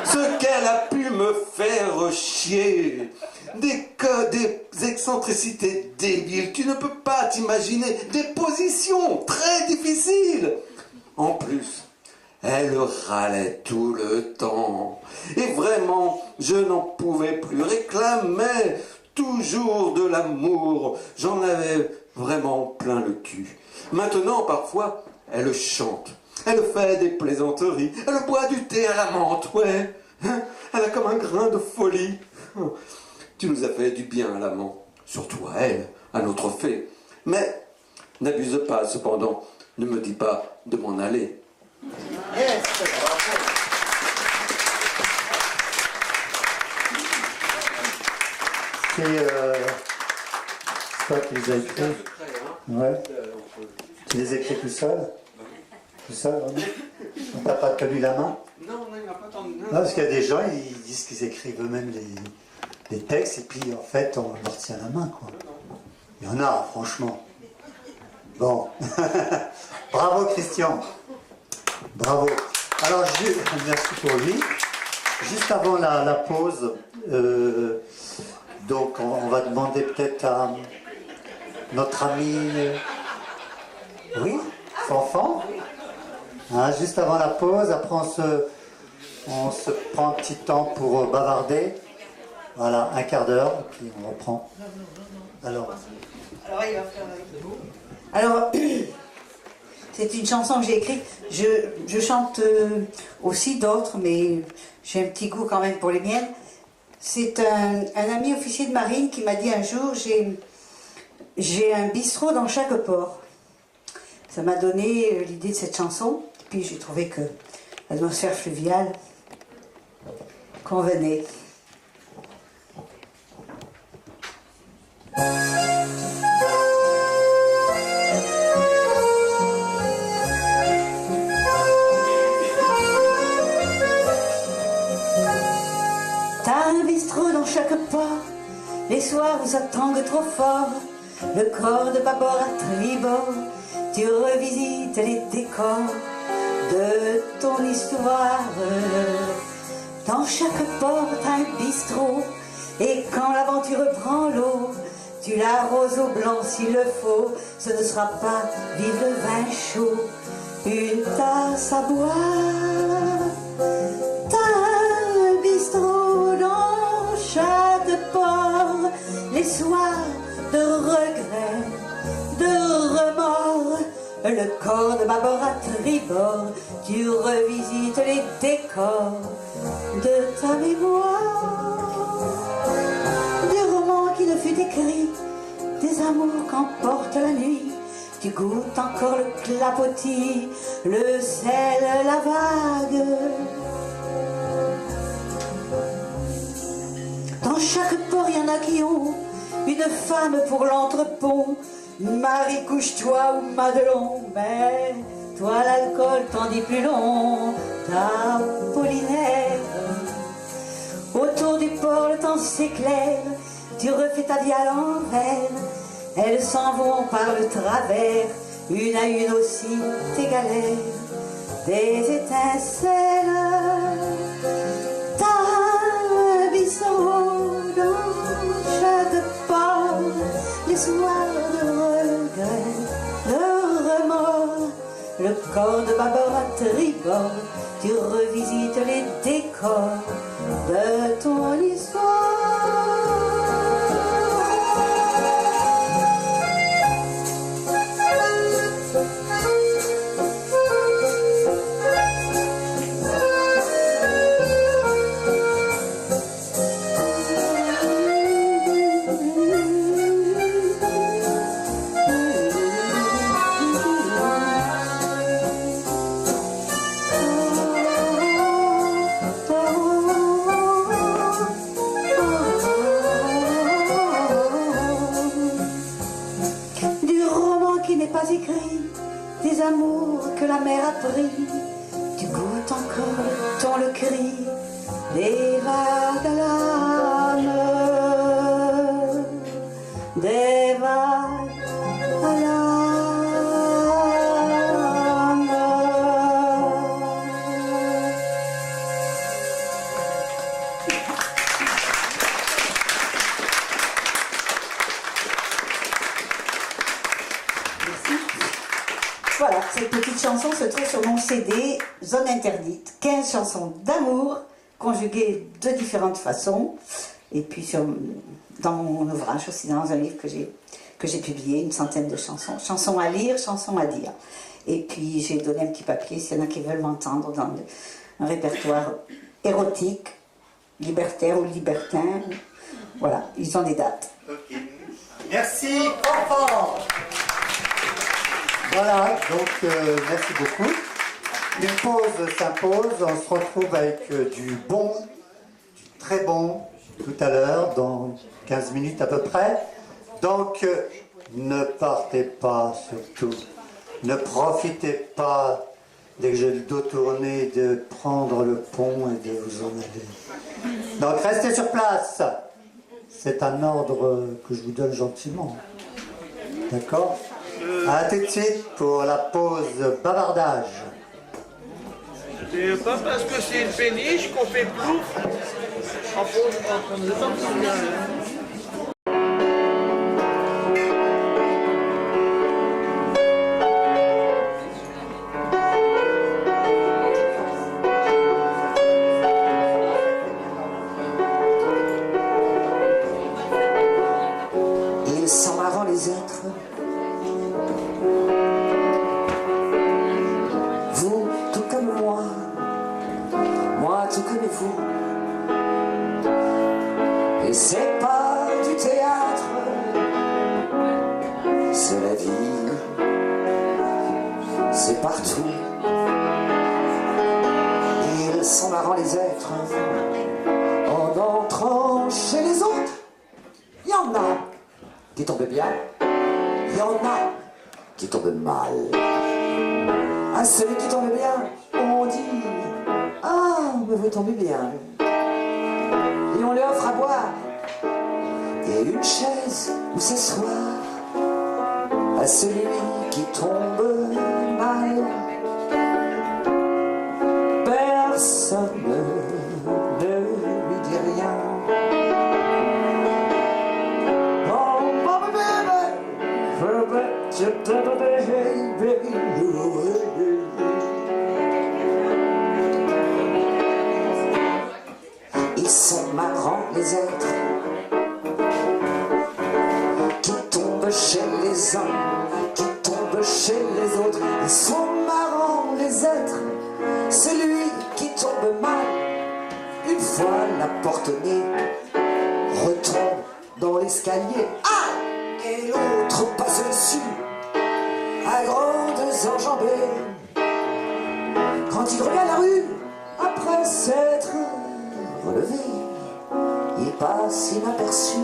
Ce qu'elle a pu me faire chier. Des excentricités débiles, tu ne peux pas t'imaginer, des positions très difficiles. En plus, elle râlait tout le temps. Et vraiment, je n'en pouvais plus. Réclamait toujours de l'amour. J'en avais vraiment plein le cul. Maintenant, parfois, elle chante. Elle fait des plaisanteries. Elle boit du thé à la menthe, ouais. Elle a comme un grain de folie. Tu nous as fait du bien à l'amant. Surtout à elle, à notre fée. Mais n'abuse pas, cependant. Ne me dis pas de m'en aller. Yes. C'est toi qui les as écrits? Ouais. Tu les écris tout seul? Tout seul, vraiment? On t'a pas tenu la main? Non, il n'a pas tant de... Non, parce qu'il y a des gens, ils disent qu'ils écrivent eux-mêmes les textes, et puis en fait, on leur tient la main, quoi. Il y en a, franchement. Bon. Bravo, Christian. Bravo. Alors, merci pour lui. Juste avant la pause, donc on va demander peut-être à notre ami... oui, Fanfan. Hein, juste avant la pause, après on se prend un petit temps pour bavarder. Voilà, un quart d'heure, et puis on reprend. Alors, il va faire... Alors, c'est une chanson que j'ai écrite. Je chante aussi d'autres, mais j'ai un petit goût quand même pour les miennes. C'est un ami officier de marine qui m'a dit un jour, j'ai un bistrot dans chaque port. Ça m'a donné l'idée de cette chanson. Puis j'ai trouvé que l'atmosphère fluviale Convenez. T'as un bistrot dans chaque pas, les soirs où ça tangue trop fort, le corps de bâbord à tribord, tu revisites les décors de ton histoire. Dans chaque port t'as un bistrot, et quand l'aventure prend l'eau, tu l'arroses au blanc s'il le faut, ce ne sera pas vive le vin chaud, une tasse à boire. T'as un bistrot dans chaque port, les soirs de regret, de remords, le corps de bâbord à tribord, tu revisites les décors de ta mémoire. Des romans qui ne fut écrits, des amours qu'emporte la nuit, tu goûtes encore le clapotis, le sel, la vague. Dans chaque port, il y en a qui ont une femme pour l'entrepont. Marie, couche-toi ou Madelon, mais toi l'alcool t'en dit plus long, ta Apollinaire. Autour du port, le temps s'éclaire, tu refais ta vie à l'envers. Elles s'en vont par le travers, une à une aussi tes galères, des étincelles. T'as un bistrot dans chaque port, les soirs de regret, de remords, le corps de bâbord à tribord, tu revisites les décors de ton histoire. Des amours que la mer a pris, tu goûtes encore le temps, le cri des vagues à l'âme, des vagues à l'âme. Voilà, cette petite chanson se trouve sur mon CD Zone Interdite. 15 chansons d'amour, conjuguées de différentes façons. Et puis dans mon ouvrage aussi, dans un livre que j'ai publié, une centaine de chansons. Chansons à lire, chansons à dire. Et puis j'ai donné un petit papier, s'il y en a qui veulent m'entendre dans un répertoire érotique, libertaire ou libertin. Voilà, ils ont des dates. Okay. Merci, enfants. Voilà, donc merci beaucoup. Une pause s'impose, on se retrouve avec du bon, du très bon, tout à l'heure, dans 15 minutes à peu près. Donc, ne partez pas surtout, ne profitez pas, dès que j'ai le dos tourné, de prendre le pont et de vous en aller. Donc, restez sur place. C'est un ordre que je vous donne gentiment. D'accord ? A tout de suite pour la pause bavardage. C'est pas parce que c'est une péniche qu'on fait plouf en train de sortir. Ils sont marrants les êtres. Vous, tout comme moi tout comme vous. Et c'est pas du théâtre, c'est la vie, c'est partout. Ils sont marrants les êtres. tombent bien, il y en a qui tombent mal. À celui qui tombe bien, on dit « Ah, mais vous tombez bien !» Et on lui offre à boire et une chaise où s'asseoir. À celui qui tombe mal, personne ne lui dit rien. Ils sont marrants les êtres qui tombent chez les uns, qui tombent chez les autres. Ils sont marrants les êtres, celui qui tombe mal, une fois la porte née, retombe dans l'escalier. Ah! Et l'autre passe dessus, à grandes enjambées. Quand il revient à la rue, après s'être relevé, il passe inaperçu,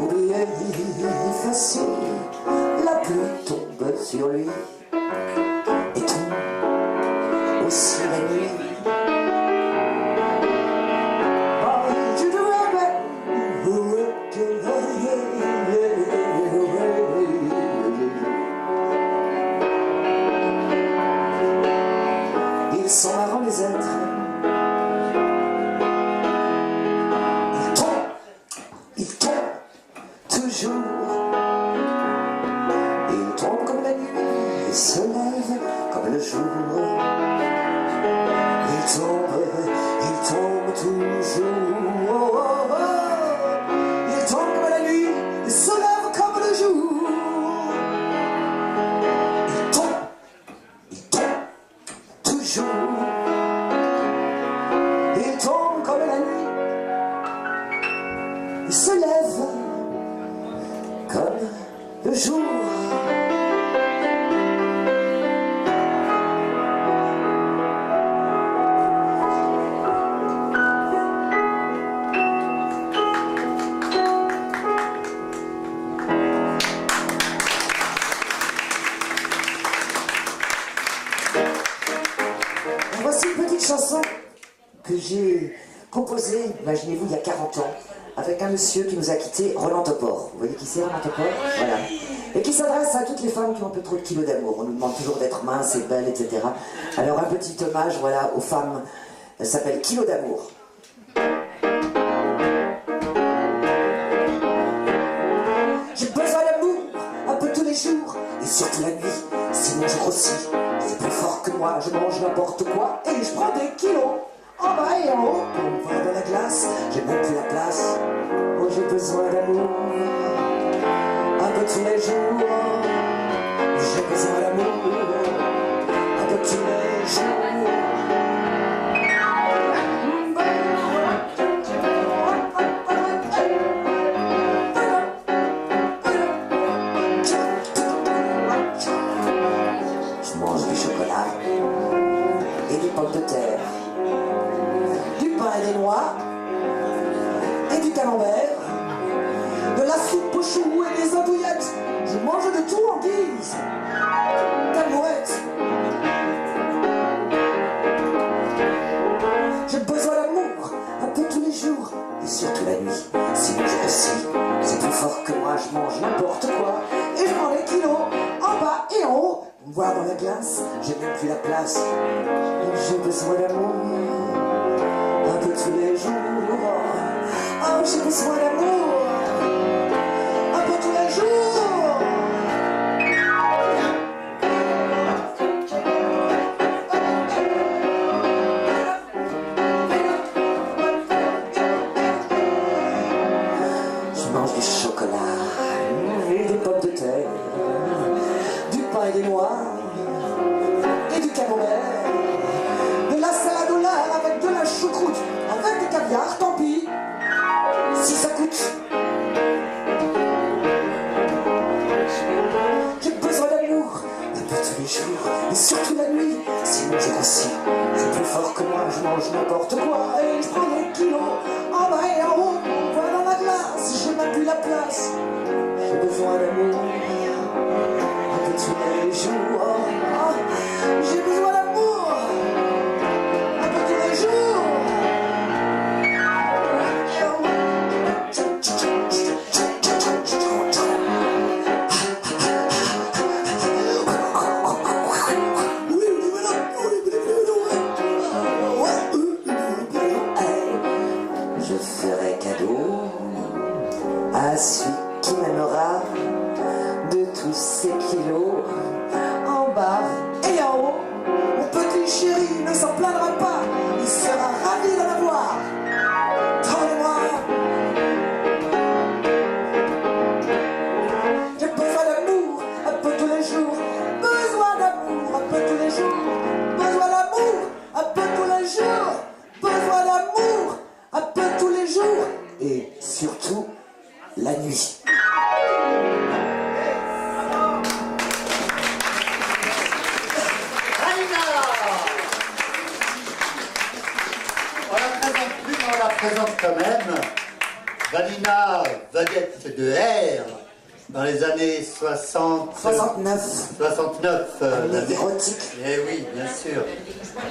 oublié, effacé. La pluie tombe sur lui et tombe aussi la nuit. Ils sont marrants les êtres. Ils tombent toujours. Ils tombent comme la nuit et se lèvent comme le jour. Ils tombent toujours. Ils tombent comme la nuit et se lèvent comme le jour. Ils tombent toujours. Ils tombent comme la nuit, ils se lèvent comme le jour. Voici une petite chanson que j'ai composée, imaginez-vous, il y a 40 ans, avec un monsieur qui nous a quittés, Roland Topor. Vous voyez qui c'est, Roland Topor? Voilà. Et qui s'adresse à toutes les femmes qui ont un peu trop de kilos d'amour. On nous demande toujours d'être minces et belles, etc. Alors un petit hommage, voilà, aux femmes. Elle s'appelle Kilo d'amour. J'ai besoin d'amour, un peu tous les jours, et surtout la nuit, sinon je grossis. C'est plus fort que moi, je mange n'importe quoi, et je prends des kilos, en bas et en haut, pour me voir dans la glace, j'ai même plus la place. Oh, j'ai besoin d'amour, un peu tous les jours, j'ai besoin d'amour, un peu tous les jours. Je mange du chocolat et des pommes de terre, du pain et des noix et du camembert, de la soupe aux choux et des andouillettes. Je mange de tout en guise d'amourette. J'ai besoin d'amour un peu tous les jours et surtout la nuit, sinon je grossis. C'est plus fort que moi, je mange n'importe quoi et je prends des kilos en bas et en haut. Me voir dans la glace, j'ai même plus la place. J'ai besoin d'amour un peu tous les jours. Oh, j'ai besoin d'amour un peu tous les jours. Je mange du chocolat et des pommes de terre, du pain et des noix et du camembert, de la salade au lard avec de la choucroute, avec du caviar, tant pis si ça coûte. J'ai besoin d'amour un peu tous les jours et surtout la nuit, sinon je grossis. C'est plus fort que moi, je mange n'importe quoi et je prends des kilos en bas et en haut. On voit dans la glace, j'ai même plus la place. je ferai cadeau à celui qui m'aimera de tous ces kilos. En bas et en haut, mon petit chéri ne s'en plaindra pas, il sera ravi d'en avoir. Tendez-moi. J'ai besoin d'amour un peu tous les jours, besoin d'amour un peu tous les jours, besoin d'amour un peu tous les jours, besoin d'amour un peu tous les jours, et surtout la nuit. On la présente quand même. Vanina, vedette de R, dans les années 69. 69. Érotique. Eh oui, bien sûr.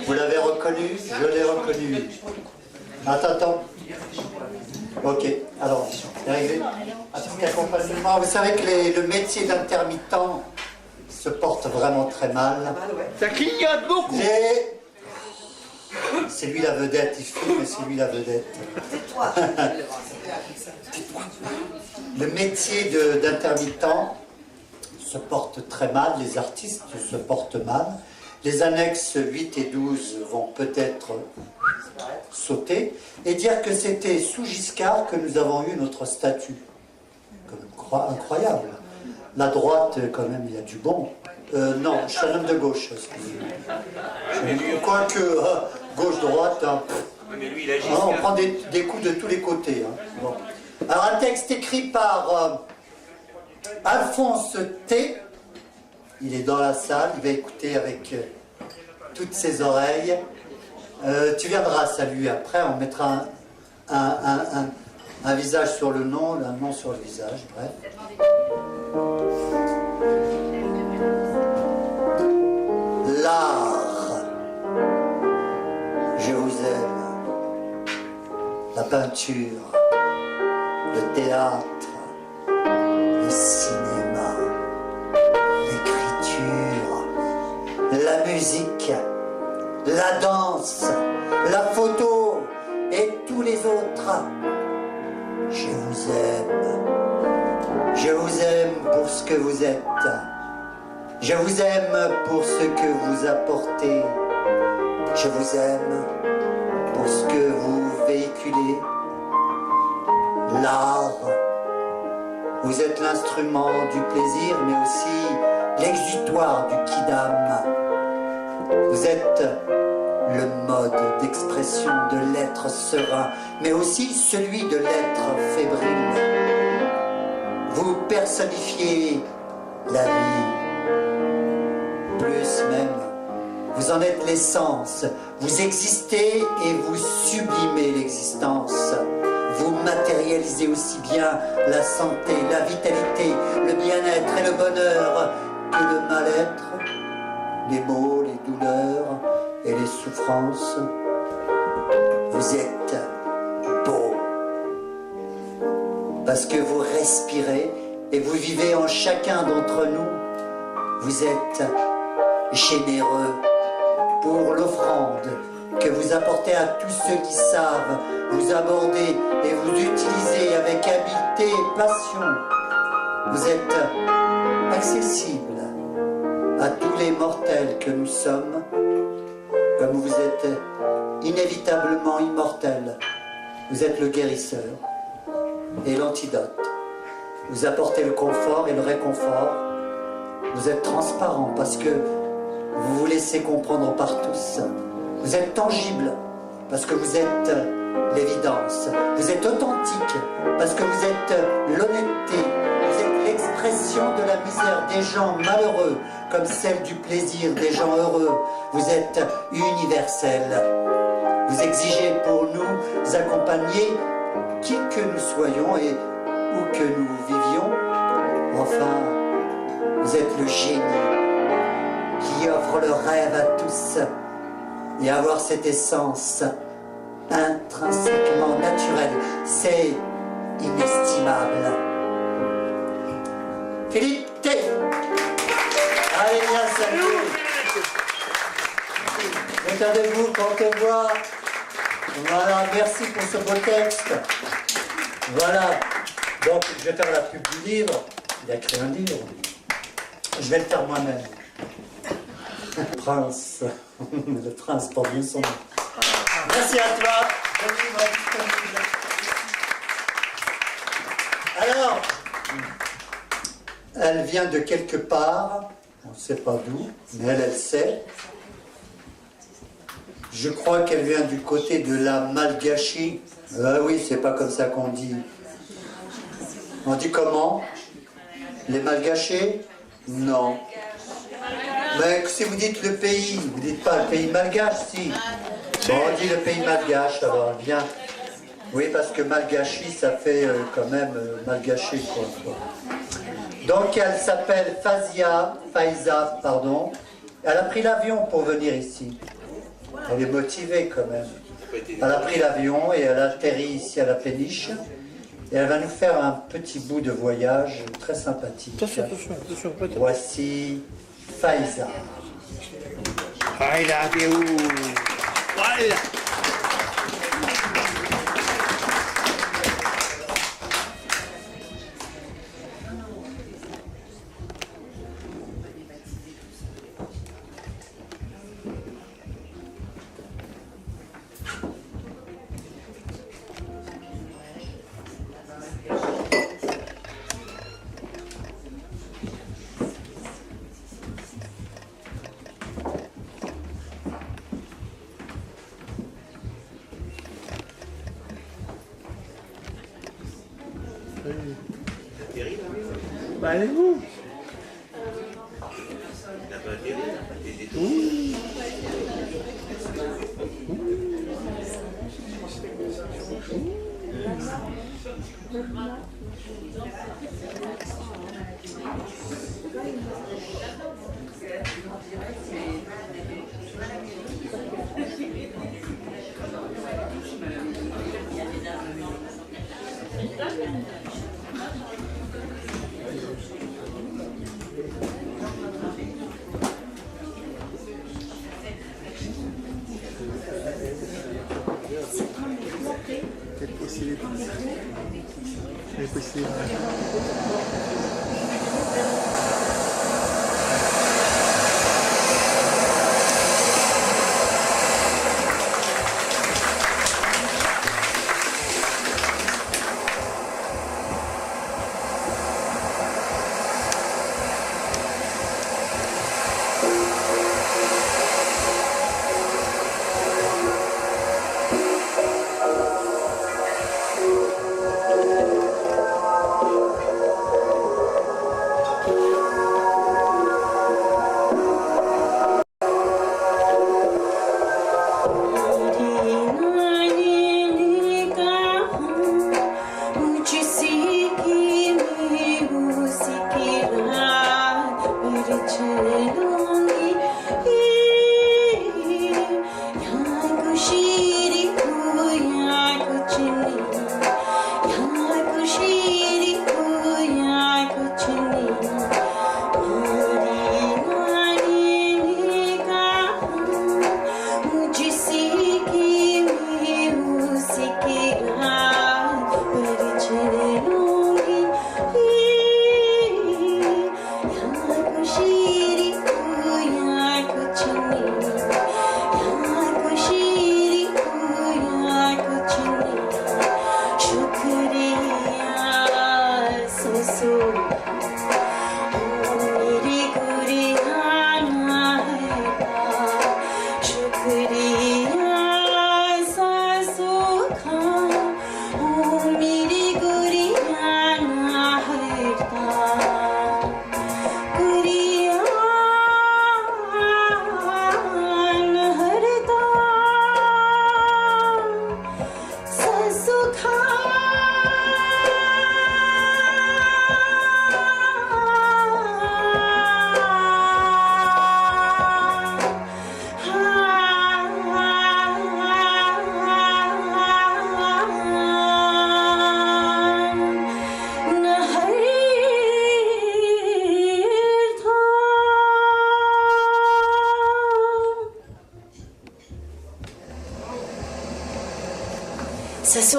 Vous l'avez reconnu, je l'ai reconnu. Attends. Ok, alors, c'est réglé. Artistique accompagnement. Vous savez que le métier d'intermittent se porte vraiment très mal. Ça clignote beaucoup. C'est lui la vedette, il filme, mais c'est lui la vedette. Tais-toi. Le métier d'intermittent se porte très mal, les artistes se portent mal. Les annexes 8 et 12 vont peut-être sauter et dire que c'était sous Giscard que nous avons eu notre statut. Incroyable. La droite, quand même, il y a du bon. Non, je suis un homme de gauche. Quoique, gauche-droite, hein, on prend des coups de tous les côtés. Hein. Bon. Alors, un texte écrit par Alphonse T. Il est dans la salle, il va écouter avec toutes ses oreilles. Tu viendras saluer après, on mettra un visage sur le nom, un nom sur le visage, bref. L'art, je vous aime. La peinture, le théâtre, le cinéma, l'écriture, la musique, la danse, la photo et tous les autres. Je vous aime. Je vous aime pour ce que vous êtes. Je vous aime pour ce que vous apportez. Je vous aime pour ce que vous véhiculez. L'art, vous êtes l'instrument du plaisir, mais aussi l'exutoire du quidam. Vous êtes le mode d'expression de l'être serein, mais aussi celui de l'être fébrile. Vous personnifiez la vie, plus même. Vous en êtes l'essence. Vous existez et vous sublimez l'existence. Vous matérialisez aussi bien la santé, la vitalité, le bien-être et le bonheur que le mal-être, les maux, les douleurs et les souffrances. Vous êtes beau parce que vous respirez et vous vivez en chacun d'entre nous. Vous êtes généreux pour l'offrande que vous apportez à tous ceux qui savent vous aborder et vous utiliser avec habileté et passion. Vous êtes accessible à tous les mortels que nous sommes, comme vous êtes inévitablement immortel. Vous êtes le guérisseur et l'antidote. Vous apportez le confort et le réconfort. Vous êtes transparent parce que vous vous laissez comprendre par tous. Vous êtes tangible parce que vous êtes l'évidence. Vous êtes authentique parce que vous êtes l'honnêteté. Vous êtes l'expression de la misère des gens malheureux comme celle du plaisir des gens heureux. Vous êtes universel. Vous exigez pour nous accompagner qui que nous soyons et où que nous vivions. Enfin, vous êtes le génie qui offre le rêve à tous. Et avoir cette essence intrinsèquement naturelle, c'est inestimable. Philippe T. Allez, bien, salut. Regardez-vous quand on voit Voilà, merci pour ce beau texte. Voilà, donc je vais faire la pub du livre. Il a écrit un livre. Je vais le faire moi-même. Prince. Le prince porte bien son nom. Merci à toi. Le livre est disponible. Alors, elle vient de quelque part, on ne sait pas d'où, mais elle sait. Je crois qu'elle vient du côté de la Malgachie. Ah oui, c'est pas comme ça qu'on dit. On dit comment? Les Malgachés? Non. Mais si vous dites le pays, vous dites pas le pays malgache, si. Bon, on dit le pays malgache, alors bien. Oui, parce que Malgachie, ça fait quand même malgaché, quoi. Donc elle s'appelle Faiza, pardon. Elle a pris l'avion pour venir ici. Elle est motivée quand même. Elle a pris l'avion et elle a atterri ici à la péniche. Et elle va nous faire un petit bout de voyage très sympathique. Attention. Voici Faiza. Voilà, t'es où? Voilà. Bah, allez-vous. C'est possible. C'est possible.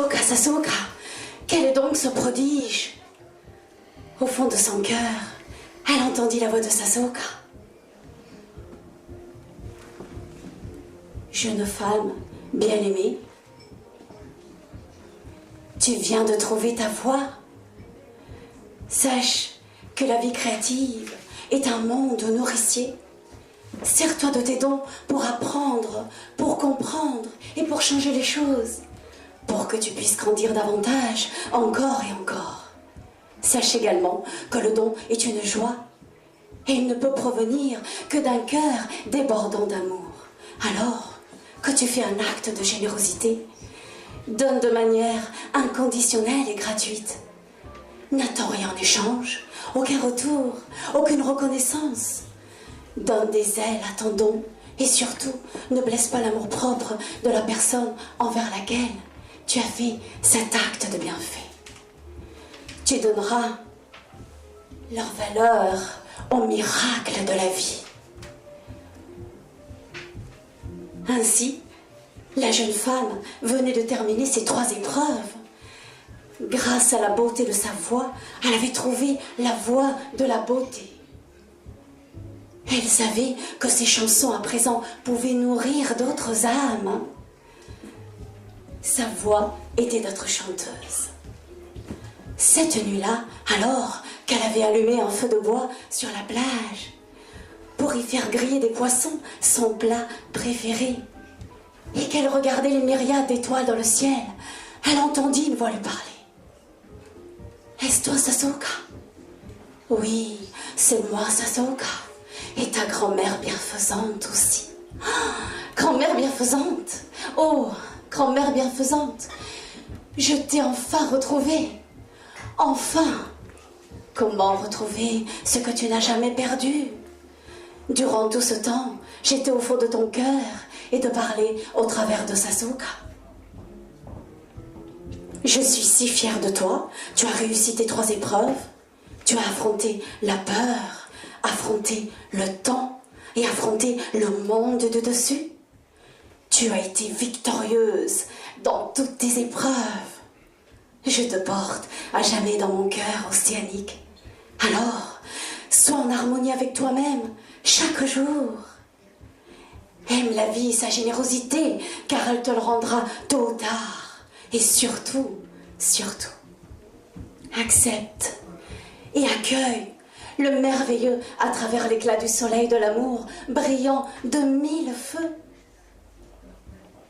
Sasooka, Sasooka, quel est donc ce prodige? Au fond de son cœur, elle entendit la voix de Sasooka. Jeune femme bien-aimée, tu viens de trouver ta voie. Sache que la vie créative est un monde nourricier. Sers-toi de tes dons pour apprendre, pour comprendre et pour changer les choses, pour que tu puisses grandir davantage, encore et encore. Sache également que le don est une joie et il ne peut provenir que d'un cœur débordant d'amour. Alors que tu fais un acte de générosité, donne de manière inconditionnelle et gratuite. N'attends rien en échange, aucun retour, aucune reconnaissance. Donne des ailes à ton don et surtout ne blesse pas l'amour-propre de la personne envers laquelle tu as fait cet acte de bienfait. Tu donneras leur valeur au miracle de la vie. Ainsi, la jeune femme venait de terminer ses 3 épreuves. Grâce à la beauté de sa voix, elle avait trouvé la voie de la beauté. Elle savait que ses chansons à présent pouvaient nourrir d'autres âmes. Sa voix était d'être chanteuse. Cette nuit-là, alors qu'elle avait allumé un feu de bois sur la plage, pour y faire griller des poissons, son plat préféré, et qu'elle regardait les myriades d'étoiles dans le ciel, elle entendit une voix lui parler. « Est-ce toi, Sasooka ?»« Oui, c'est moi, Sasooka. Et ta grand-mère bienfaisante aussi. Oh, grand-mère bienfaisante. Oh, grand-mère bienfaisante. Je t'ai enfin retrouvée. Enfin. Comment retrouver ce que tu n'as jamais perdu? Durant tout ce temps, j'étais au fond de ton cœur et te parlais au travers de Sasooka. Je suis si fière de toi. Tu as réussi tes 3 épreuves. Tu as affronté la peur, affronté le temps et affronté le monde de dessus. Tu as été victorieuse dans toutes tes épreuves. Je te porte à jamais dans mon cœur océanique. Alors, sois en harmonie avec toi-même chaque jour. Aime la vie et sa générosité, car elle te le rendra tôt ou tard. Et surtout, surtout, accepte et accueille le merveilleux à travers l'éclat du soleil de l'amour, brillant de 1000 feux.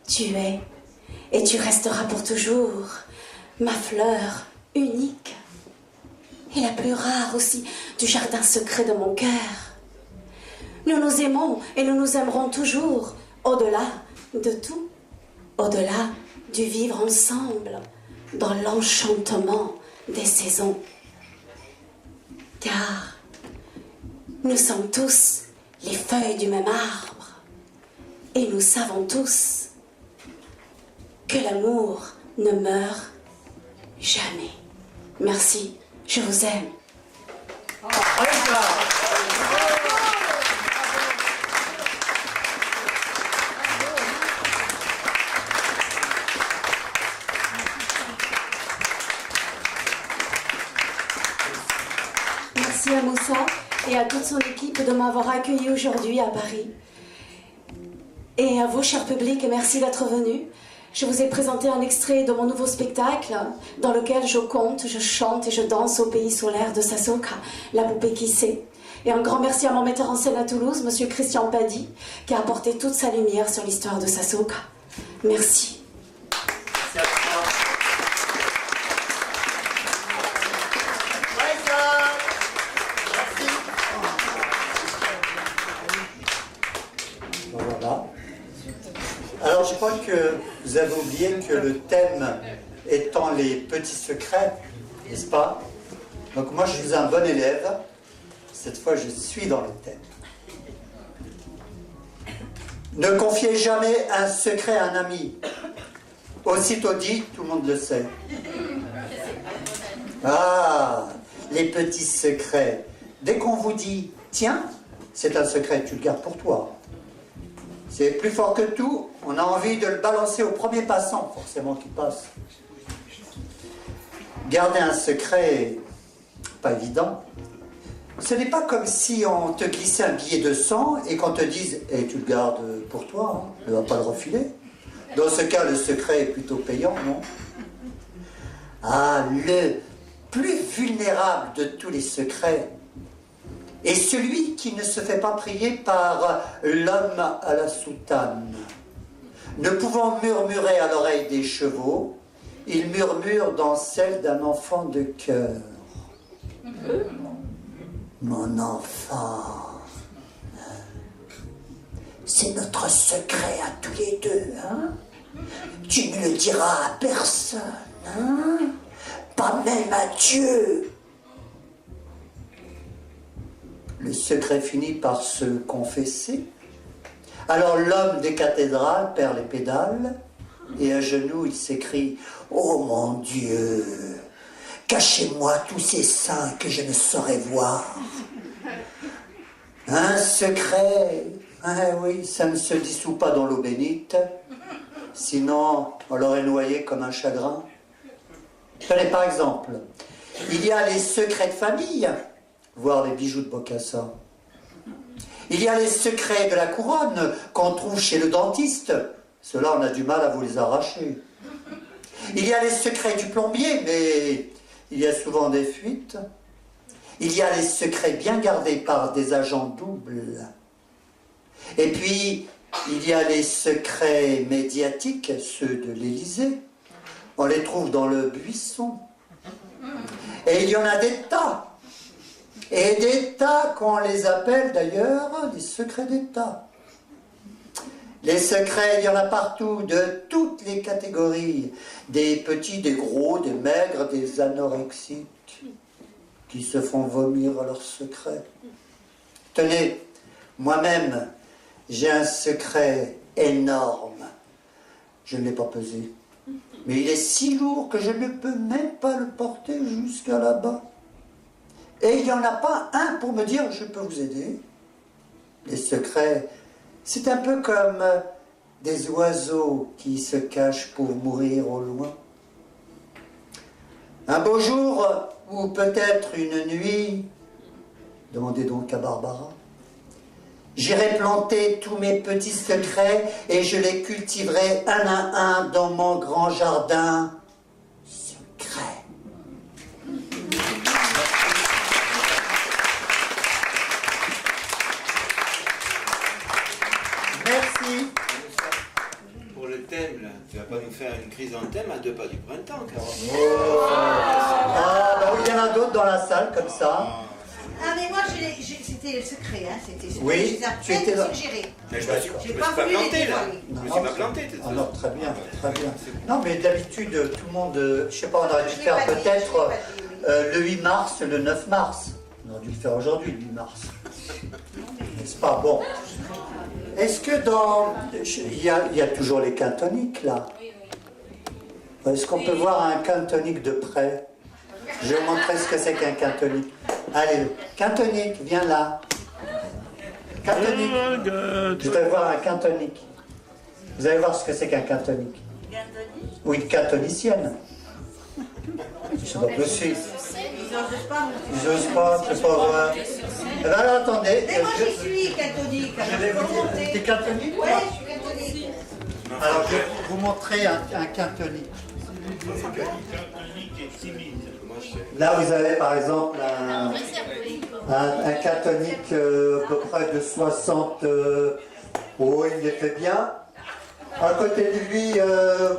Tu es et tu resteras pour toujours ma fleur unique et la plus rare aussi du jardin secret de mon cœur. Nous nous aimons et nous nous aimerons toujours, au-delà de tout, au-delà du vivre ensemble dans l'enchantement des saisons. Car nous sommes tous les feuilles du même arbre et nous savons tous que l'amour ne meurt jamais. Merci, je vous aime. Merci à Moussa et à toute son équipe de m'avoir accueilli aujourd'hui à Paris. Et à vous, cher public, merci d'être venus. Je vous ai présenté un extrait de mon nouveau spectacle dans lequel je conte, je chante et je danse au pays solaire de Sasooka, la poupée qui sait. Et un grand merci à mon metteur en scène à Toulouse, monsieur Christian Paddy, qui a apporté toute sa lumière sur l'histoire de Sasooka. Merci. Merci à toi. Voilà. Alors je crois que vous avez oublié que le thème étant les petits secrets, n'est-ce pas? Donc moi je suis un bon élève, cette fois je suis dans le thème. Ne confiez jamais un secret à un ami. Aussitôt dit, tout le monde le sait. Ah, les petits secrets. Dès qu'on vous dit, tiens, c'est un secret, tu le gardes pour toi. C'est plus fort que tout, on a envie de le balancer au premier passant, forcément qui passe. garder un secret, pas évident. Ce n'est pas comme si on te glissait un billet de 100 et qu'on te dise « Eh, tu le gardes pour toi, hein, ne va pas le refiler ». Dans ce cas, le secret est plutôt payant, non? Ah, le plus vulnérable de tous les secrets est celui qui ne se fait pas prier par l'homme à la soutane. Ne pouvant murmurer à l'oreille des chevaux, il murmure dans celle d'un enfant de cœur. Mon enfant, c'est notre secret à tous les deux, hein? Tu ne le diras à personne, hein? Pas même à Dieu. Le secret finit par se confesser. Alors l'homme des cathédrales perd les pédales et à genoux il s'écrie « Oh mon Dieu, cachez-moi tous ces seins que je ne saurais voir. » Un secret, ah oui, ça ne se dissout pas dans l'eau bénite, sinon on l'aurait noyé comme un chagrin. Tenez par exemple, il y a les secrets de famille, voire les bijoux de Bocassa. Il y a les secrets de la couronne qu'on trouve chez le dentiste. Ceux-là, on a du mal à vous les arracher. Il y a les secrets du plombier, mais il y a souvent des fuites. Il y a les secrets bien gardés par des agents doubles. Et puis, il y a les secrets médiatiques, ceux de l'Élysée. On les trouve dans le buisson. Et il y en a des tas. Et des tas qu'on les appelle d'ailleurs les secrets d'État. Les secrets, il y en a partout, de toutes les catégories. Des petits, des gros, des maigres, des anorexiques, qui se font vomir à leurs secrets. Tenez, moi-même, j'ai un secret énorme. Je ne l'ai pas pesé. Mais il est si lourd que je ne peux même pas le porter jusqu'à là-bas. Et il n'y en a pas un pour me dire « je peux vous aider ». Les secrets, c'est un peu comme des oiseaux qui se cachent pour mourir au loin. Un beau jour, ou peut-être une nuit, demandez donc à Barbara, j'irai planter tous mes petits secrets et je les cultiverai un à un dans mon grand jardin secret. Merci. Pour le thème, là, tu vas pas nous faire une chrysanthème à 2 pas du printemps, Carole. Ah, bah oui, il y en a d'autres dans la salle, comme ça. Ah, mais moi, c'était le secret, hein. C'était Oui, tu étais là. suggéré. Mais je me suis J'ai pas pas voulu planté, les là. dévoiler. Je me suis pas planté, t'es sûr. Alors, très bien, très bien. Non, mais d'habitude, tout le monde, je sais pas, on aurait dû faire peut-être le 8 mars, le 9 mars. On aurait dû le faire aujourd'hui, le 8 mars. N'est-ce pas? Bon. Est-ce que dans... Il y a toujours les cantoniques, là. Est-ce qu'on peut voir un cantonique de près? Je vais vous montrer ce que c'est qu'un cantonique. Allez, cantonique, viens là. Cantonique. Je vais voir un cantonique. Vous allez voir ce que c'est qu'un cantonique. Oui, une cantonicienne. C'est pas possible. Ils osent pas, c'est pas vrai. Eh bien alors, attendez. Mais moi, je suis catholique. T'es catholique? Ouais, je suis catholique. Alors, je vais vous montrer un catholique. Là, vous avez par exemple un catholique à peu près de 60. Oh, il les fait bien. À côté de lui,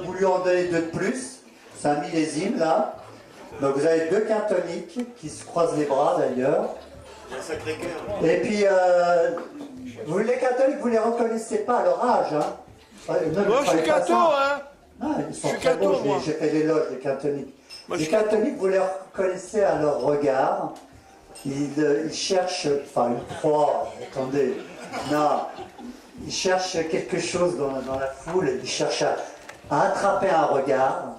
vous lui en donnez 2 de plus. C'est un millésime là. Donc vous avez 2 catholiques qui se croisent les bras d'ailleurs. Un sacré cœur. Et puis, vous les catholiques, vous ne les reconnaissez pas à leur âge. Hein. Moi, je suis catho, hein. Ah, ils sont très beaux, j'ai fait l'éloge des catholiques. Les catholiques, vous les reconnaissez à leur regard. Ils cherchent, enfin, ils croient, attendez, non, ils cherchent quelque chose dans la foule, ils cherchent à attraper un regard,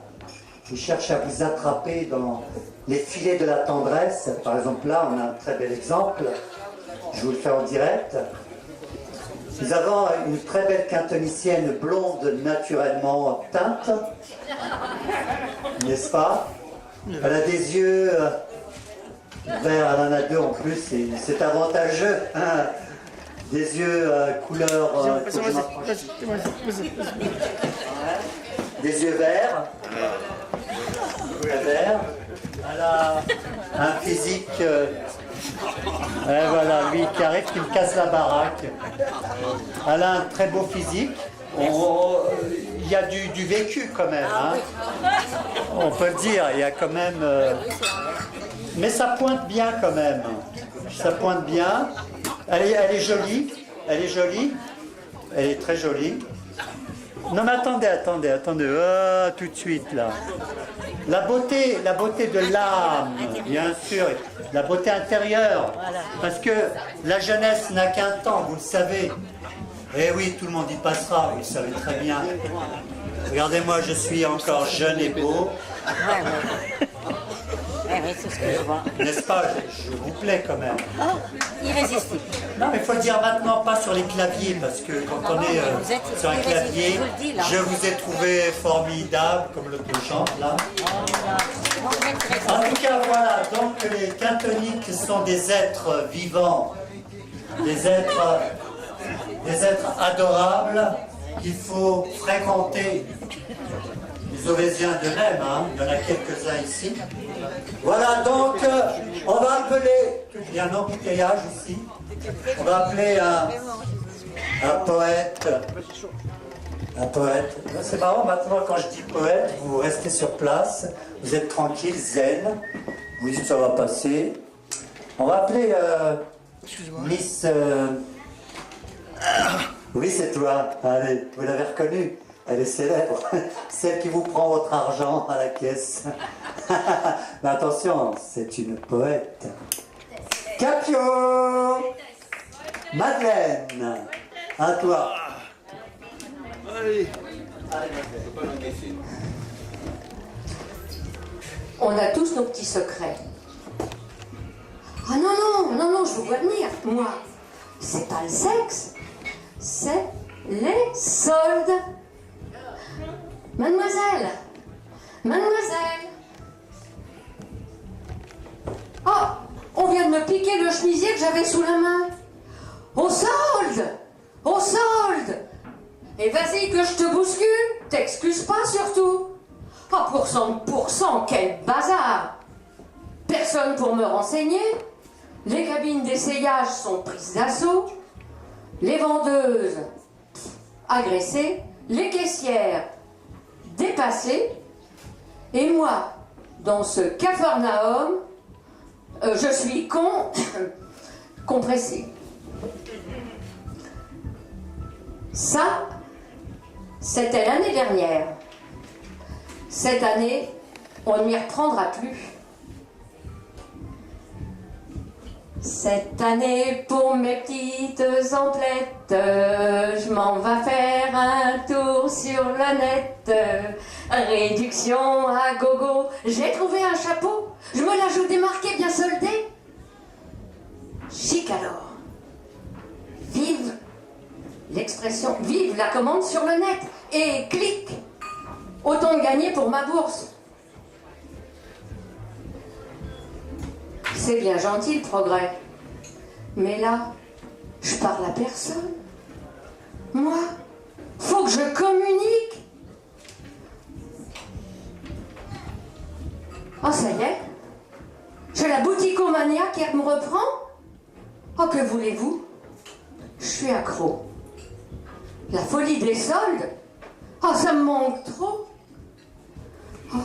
ils cherchent à vous attraper dans les filets de la tendresse. Par exemple, là, on a un très bel exemple, je vous le fais en direct. Nous avons une très belle cantonicienne blonde naturellement teinte, n'est-ce pas? Elle a des yeux verts, elle en a deux en plus, c'est avantageux. Hein. Des yeux couleur... des yeux verts. Vert. Elle a un physique... voilà, lui qui arrive, qui me casse la baraque. Elle a un très beau physique. Il y a du vécu quand même. Hein. On peut le dire, il y a quand même... mais ça pointe bien quand même. Ça pointe bien. Elle est jolie. Elle est jolie. Elle est très jolie. Non mais attendez. Oh, tout de suite là. La beauté de l'âme, bien sûr. La beauté intérieure. Parce que la jeunesse n'a qu'un temps, vous le savez. Eh oui, tout le monde y passera, vous le savez très bien. Regardez-moi, je suis encore jeune et beau. N'est-ce pas, je vous plais quand même. Oh, irrésistible. Non, mais il faut le dire maintenant, pas sur les claviers, parce que quand on est sur un clavier, je vous ai trouvé formidable, comme le chante là. En tout cas, voilà, donc les quintoniques sont des êtres vivants, des êtres adorables qu'il faut fréquenter. Les Ovésiens de même, hein, il y en a quelques-uns ici. Voilà, donc on va appeler, il y a un embouteillage ici, on va appeler un poète. Un poète. C'est marrant, maintenant quand je dis poète, vous restez sur place, vous êtes tranquille, zen, oui ça va passer. On va appeler Miss... Oui, c'est toi. Allez, vous l'avez reconnue. Elle est célèbre. Celle qui vous prend votre argent à la caisse. Mais attention, c'est une poète. Capio Madeleine. À toi. Allez. On a tous nos petits secrets. Ah non, je vous vois venir. Moi, c'est pas le sexe. C'est les soldes. Mademoiselle. Oh, on vient de me piquer le chemisier que j'avais sous la main. Au solde. Et vas-y que je te bouscule. T'excuses pas surtout. Oh, % quel bazar. Personne pour me renseigner. Les cabines d'essayage sont prises d'assaut. Les vendeuses agressées, les caissières dépassées, et moi, dans ce capharnaüm, je suis compressée. Ça, c'était l'année dernière. Cette année, on ne m'y reprendra plus. Cette année, pour mes petites emplettes, je m'en vais faire un tour sur le net. Réduction à gogo, j'ai trouvé un chapeau, je me la joue démarqué, bien soldé. Chic alors. Vive l'expression, vive la commande sur le net. Et clic, autant de gagné pour ma bourse. C'est bien gentil le progrès. Mais là, je parle à personne. Moi, faut que je communique. Oh, ça y est. J'ai la bouticomania qui me reprend. Oh, que voulez-vous? Je suis accro. La folie des soldes. Oh, ça me manque trop. Oh.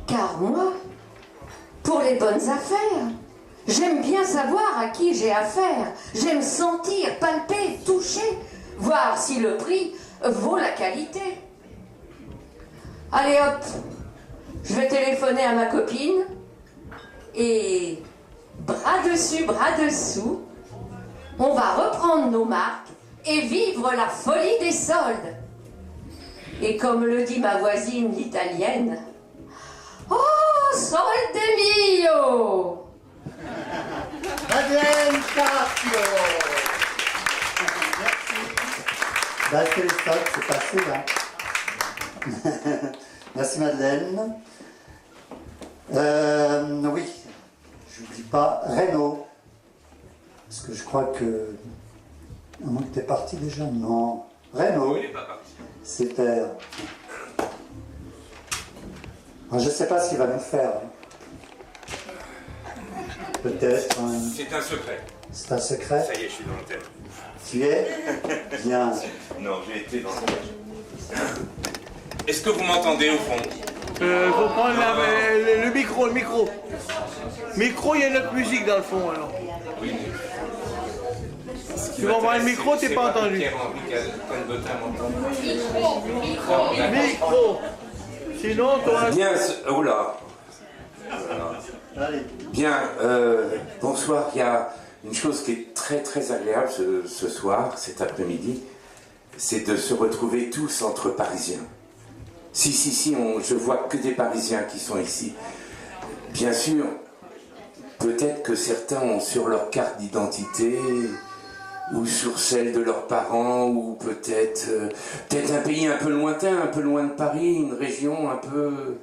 Car moi, pour les bonnes affaires, j'aime bien savoir à qui j'ai affaire. J'aime sentir, palper, toucher, voir si le prix vaut la qualité. Allez hop, je vais téléphoner à ma copine et bras dessus, bras dessous, on va reprendre nos marques et vivre la folie des soldes. Et comme le dit ma voisine l'italienne, oh, solde mio! Madeleine Capio. Merci. Bah, c'est les soldes, c'est passé là. Merci Madeleine. Oui, j'oublie pas Renaud. Parce que je crois que... À moins que t'es parti déjà. Non. Renaud. Il n'est pas parti. Super. Je ne sais pas ce qu'il va nous faire. Peut-être. C'est un secret. C'est un secret. Ça y est, je suis dans le thème. Tu es bien. Non, j'ai été dans le thème. Est-ce que vous m'entendez au fond? Faut prendre le micro, le micro. Micro, il y a notre musique dans le fond alors. Oui. Tu vas voir le micro, t'es pas entendu. Micro. Sinon, toi. Bien, oh là. Bien, bonsoir. Il y a une chose qui est très très agréable ce soir, cet après-midi, c'est de se retrouver tous entre Parisiens. Si, je vois que des Parisiens qui sont ici. Bien sûr, peut-être que certains ont sur leur carte d'identité, ou sur celle de leurs parents, ou peut-être un pays un peu lointain, un peu loin de Paris, une région un peu...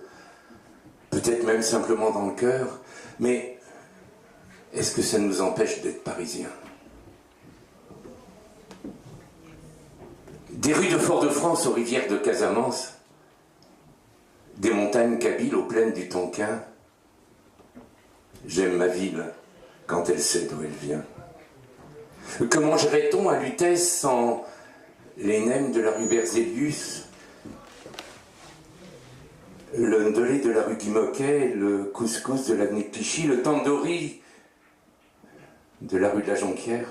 peut-être même simplement dans le cœur. Mais est-ce que ça nous empêche d'être Parisiens? Des rues de Fort-de-France aux rivières de Casamance, des montagnes kabyles aux plaines du Tonkin. J'aime ma ville quand elle sait d'où elle vient. Que mangerait-on à Lutèce sans les nems de la rue Berzelius, le ndolé de la rue Guy-Moquet, le couscous de l'avenue Clichy, le tandoori de la rue de la Jonquière?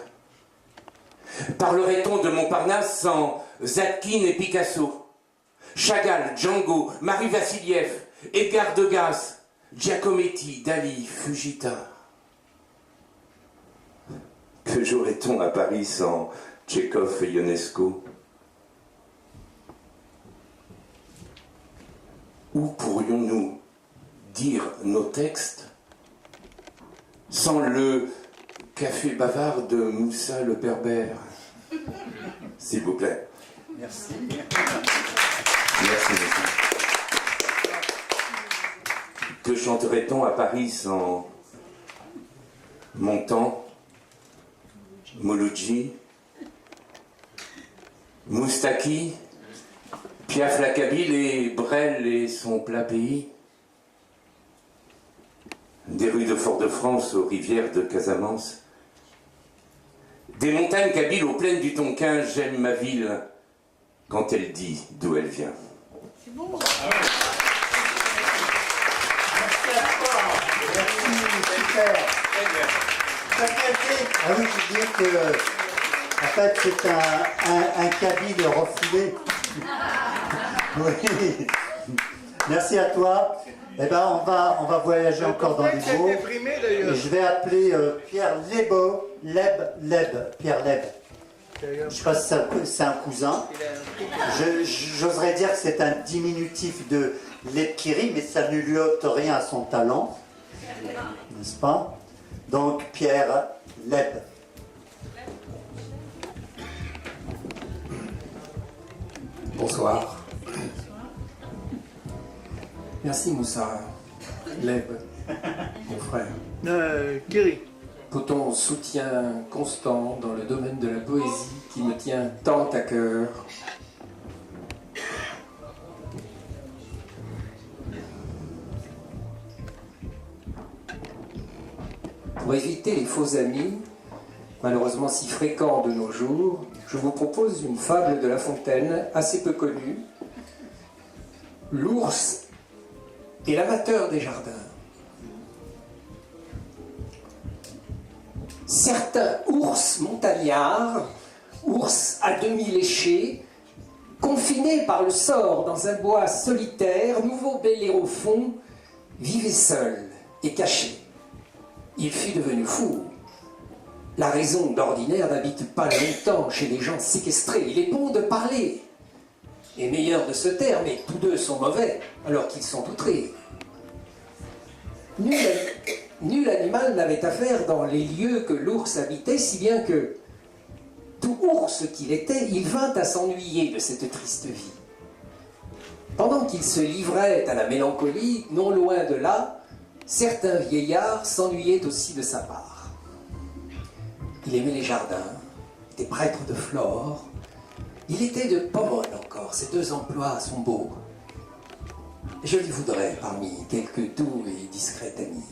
Parlerait-on de Montparnasse sans Zadkine et Picasso, Chagall, Django, Marie Vassiliev, Edgar Degas, Giacometti, Dali, Fujita? Que jouerait-on à Paris sans Tchekhov et Ionesco? Où pourrions-nous dire nos textes sans le café bavard de Moussa le Berbère? S'il vous plaît. Merci. Merci. Que chanterait-on à Paris sans Montand, Mouloudji, Moustaki, Piaf la Kabyle et Brel et son plat pays? Des rues de Fort-de-France aux rivières de Casamance, des montagnes kabyles aux plaines du Tonkin. J'aime ma ville quand elle dit d'où elle vient. C'est bon. Ah oui, je dis que en fait c'est un kabyle refoulé. Oui. Merci à toi. Eh ben on va voyager encore dans les mots. Et je vais appeler Pierre Pierre Leb. Je ne sais pas si c'est un cousin. J'oserais dire que c'est un diminutif de Lebkiri, mais ça ne lui ôte rien à son talent. N'est-ce pas? Donc Pierre Leb. Bonsoir. Merci Moussa Leb, mon frère. Kiri. Pour ton soutien constant dans le domaine de la poésie qui me tient tant à cœur. Pour éviter les faux amis, malheureusement si fréquents de nos jours, je vous propose une fable de La Fontaine, assez peu connue, L'ours et l'amateur des jardins. Certains ours montagnards, ours à demi léchés, confinés par le sort dans un bois solitaire, nouveau Bellérophon, vivaient seuls et cachés. Il fut devenu fou. La raison d'ordinaire n'habite pas longtemps chez les gens séquestrés. Il est bon de parler. Et meilleur de ce terme, et tous deux sont mauvais, alors qu'ils sont outrés. Nul animal n'avait affaire dans les lieux que l'ours habitait, si bien que, tout ours qu'il était, il vint à s'ennuyer de cette triste vie. qu'il se livrait à la mélancolie, non loin de là, certains vieillards s'ennuyaient aussi de sa part. Il aimait les jardins, était prêtre de Flore, il était de Pomone encore, ces deux emplois sont beaux. Je lui voudrais parmi quelques doux et discrets amis.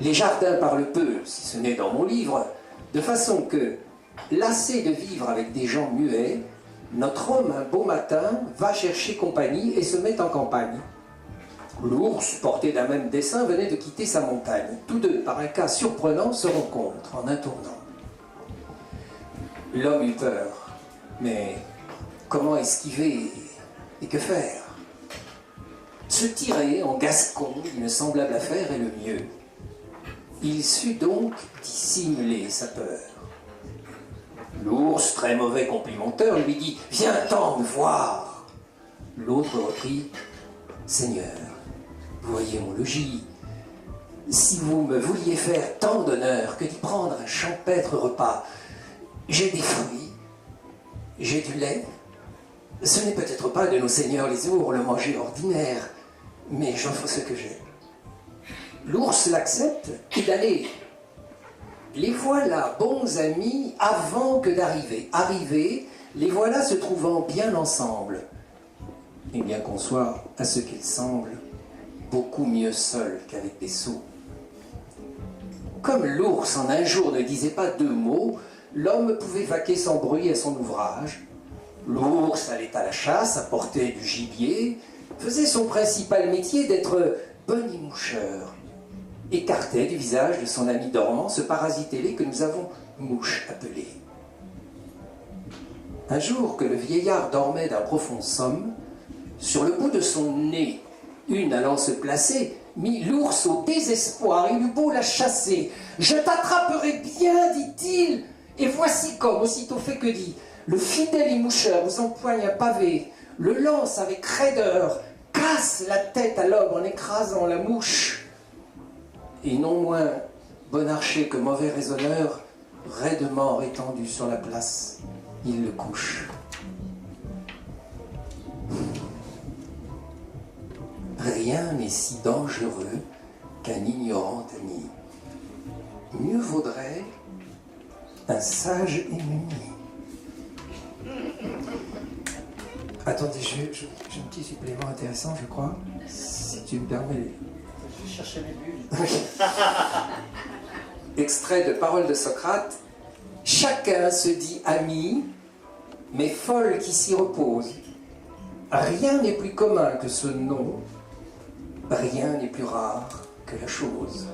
Les jardins parlent peu, si ce n'est dans mon livre, de façon que, lassé de vivre avec des gens muets, notre homme, un beau matin, va chercher compagnie et se met en campagne. L'ours, porté d'un même dessein, venait de quitter sa montagne. Tous deux, par un cas surprenant, se rencontrent en un tournant. L'homme eut peur, mais comment esquiver et que faire? Se tirer en gascon d'une semblable affaire est le mieux. Il sut donc dissimuler sa peur. L'ours, très mauvais complimenteur, lui dit « Viens-t'en me voir !» L'autre reprit « Seigneur, vous voyez mon logis. Si vous me vouliez faire tant d'honneur que d'y prendre un champêtre repas, j'ai des fruits, j'ai du lait. Ce n'est peut-être pas de nos seigneurs les ours le manger ordinaire, mais j'offre ce que j'ai. » L'ours l'accepte et d'aller. Les voilà bons amis avant que d'arriver. Arrivés, les voilà se trouvant bien ensemble. Et bien qu'on soit, à ce qu'il semble, beaucoup mieux seuls qu'avec des sots. Comme l'ours en un jour ne disait pas deux mots, l'homme pouvait vaquer sans bruit à son ouvrage. L'ours allait à la chasse, apportait du gibier, faisait son principal métier d'être bon émoucheur. Écartait du visage de son ami dormant ce parasite ailé que nous avons mouche appelé. Un jour que le vieillard dormait d'un profond somme, sur le bout de son nez, une allant se placer, mit l'ours au désespoir, il eut beau la chasser. « Je t'attraperai bien, dit-il, et voici comme, aussitôt fait que dit, le fidèle émoucheur vous empoigne un pavé, le lance avec raideur, casse la tête à l'homme en écrasant la mouche. Et non moins bon archer que mauvais raisonneur, raidement étendu sur la place, il le couche. Rien n'est si dangereux qu'un ignorant ami. Mieux vaudrait un sage ennemi. Attendez, j'ai un petit supplément intéressant, je crois, si tu me permets. Je vais chercher mes bulles. Extrait de Paroles de Socrate. Chacun se dit ami, mais folle qui s'y repose. Rien n'est plus commun que ce nom, rien n'est plus rare que la chose.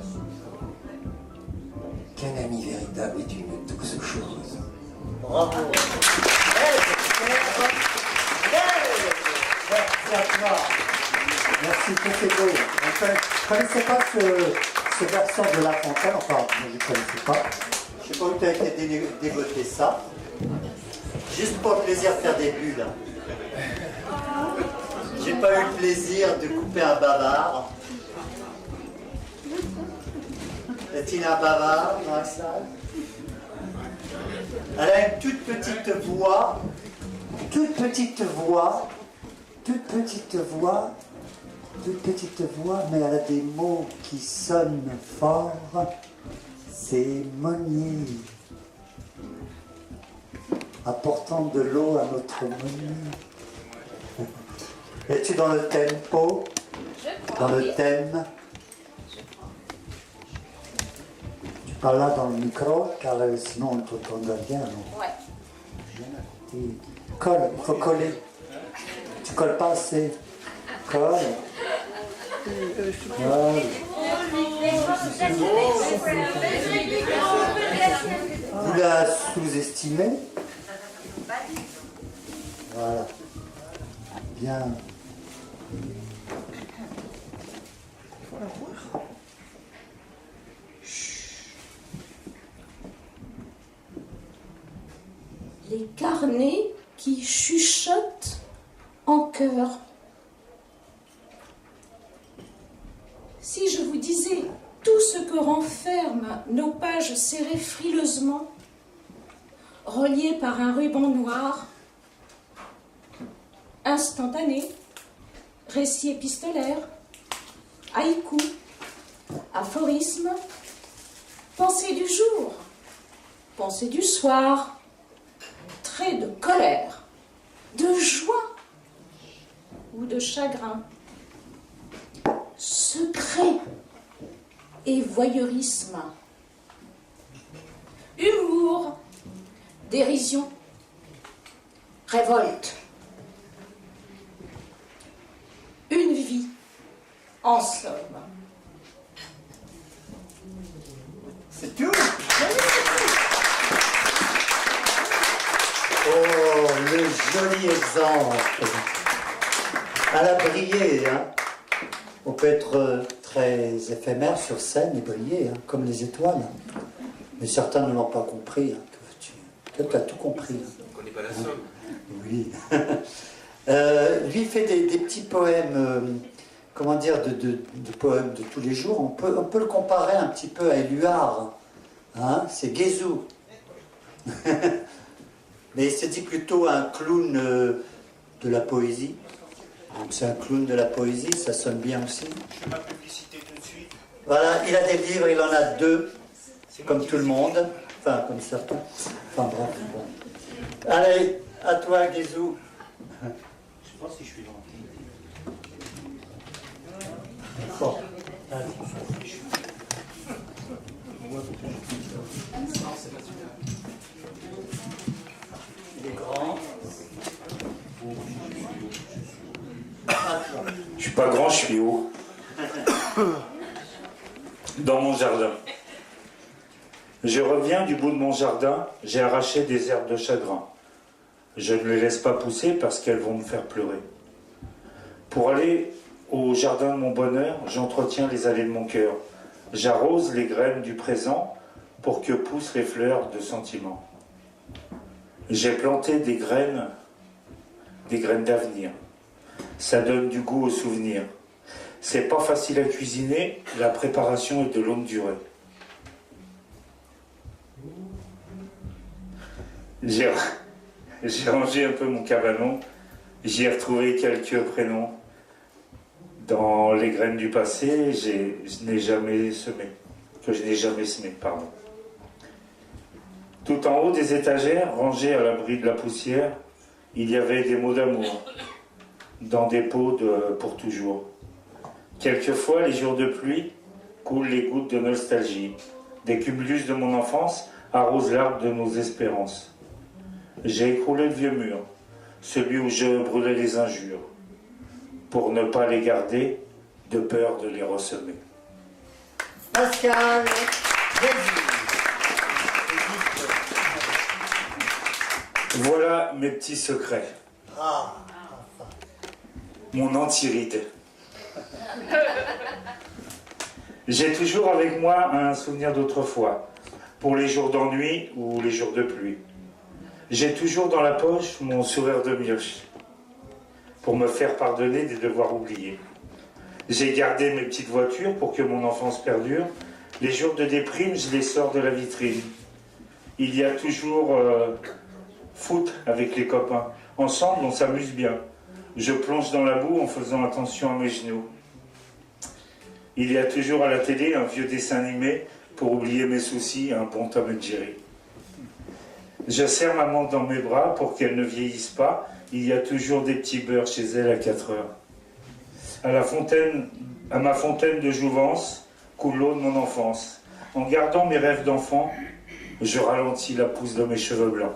Qu'un ami véritable est une douce chose. Bravo. Merci à toi. Merci, tout est beau. Je ne connaissais pas ce versant de La Fontaine, enfin, moi je ne connaissais pas. Je ne sais pas où tu as été dégoté ça. Juste pour le plaisir de faire des bulles. J'ai pas eu le plaisir de couper un bavard. Y a-t-il un bavard dans la salle? Elle a une toute petite voix, toute petite voix, mais elle a des mots qui sonnent fort. C'est Monnier, apportant de l'eau à notre Monnier. Es-tu dans le tempo? Dans le thème? Tu parles là dans le micro, car sinon on ne t'entendra rien. Non? Ouais. Colle, il faut coller. Tu colles pas assez. Colle. Colle. Vous la sous-estimez? Voilà. Bien. Les carnets qui chuchotent en chœur. Si je vous disais tout ce que renferment nos pages serrées frileusement, reliées par un ruban noir, un instantané, récit épistolaire, haïku, aphorisme, pensée du jour, pensée du soir, trait de colère, de joie ou de chagrin, secret et voyeurisme, humour, dérision, révolte, une vie en somme. C'est tout. Oh, le joli exemple. Elle a brillé, hein. On peut être très éphémère sur scène et briller, hein, comme les étoiles. Mais certains ne l'ont pas compris. Hein. Peut-être tu as tout compris. Hein. On ne connaît pas la somme. Oui. Lui fait des petits poèmes, comment dire, de poèmes de tous les jours. On peut le comparer un petit peu à Éluard. Hein, c'est Guézou. Mais il se dit plutôt un clown de la poésie. Donc c'est un clown de la poésie, ça sonne bien aussi. Je fais ma publicité tout de suite. Voilà, il a des livres, il en a 2, comme tout le monde. Enfin, comme certains. Enfin bref, bon. Allez, à toi, Guézou. Je sais pas si je suis gentil. Bon, allez. Il est grand. Je suis pas grand, je suis haut. Dans mon jardin. Je reviens du bout de mon jardin, j'ai arraché des herbes de chagrin. Je ne les laisse pas pousser parce qu'elles vont me faire pleurer. Pour aller au jardin de mon bonheur, j'entretiens les allées de mon cœur. J'arrose les graines du présent pour que poussent les fleurs de sentiments. J'ai planté des graines d'avenir. Ça donne du goût aux souvenirs. C'est pas facile à cuisiner, la préparation est de longue durée. J'ai rangé un peu mon cabanon, j'y ai retrouvé quelques prénoms. Dans les graines du passé, que je n'ai jamais semé, pardon. Tout en haut des étagères, rangées à l'abri de la poussière, il y avait des mots d'amour, dans des pots pour toujours. Quelquefois, les jours de pluie coulent les gouttes de nostalgie. Des cumulus de mon enfance arrosent l'arbre de nos espérances. J'ai écroulé le vieux mur, celui où je brûlais les injures, pour ne pas les garder, de peur de les ressemer. Pascal, voilà mes petits secrets. Mon antiride. J'ai toujours avec moi un souvenir d'autrefois, pour les jours d'ennui ou les jours de pluie. J'ai toujours dans la poche mon sourire de mioche, pour me faire pardonner des devoirs oubliés. J'ai gardé mes petites voitures pour que mon enfance perdure. Les jours de déprime, je les sors de la vitrine. Il y a toujours foot avec les copains. Ensemble, on s'amuse bien. Je plonge dans la boue en faisant attention à mes genoux. Il y a toujours à la télé un vieux dessin animé pour oublier mes soucis, un bon Tom et Jerry. Je serre maman dans mes bras pour qu'elle ne vieillisse pas. Il y a toujours des petits beurres chez elle à 4 heures. À ma fontaine de jouvence coule l'eau de mon enfance. En gardant mes rêves d'enfant, je ralentis la pousse de mes cheveux blancs.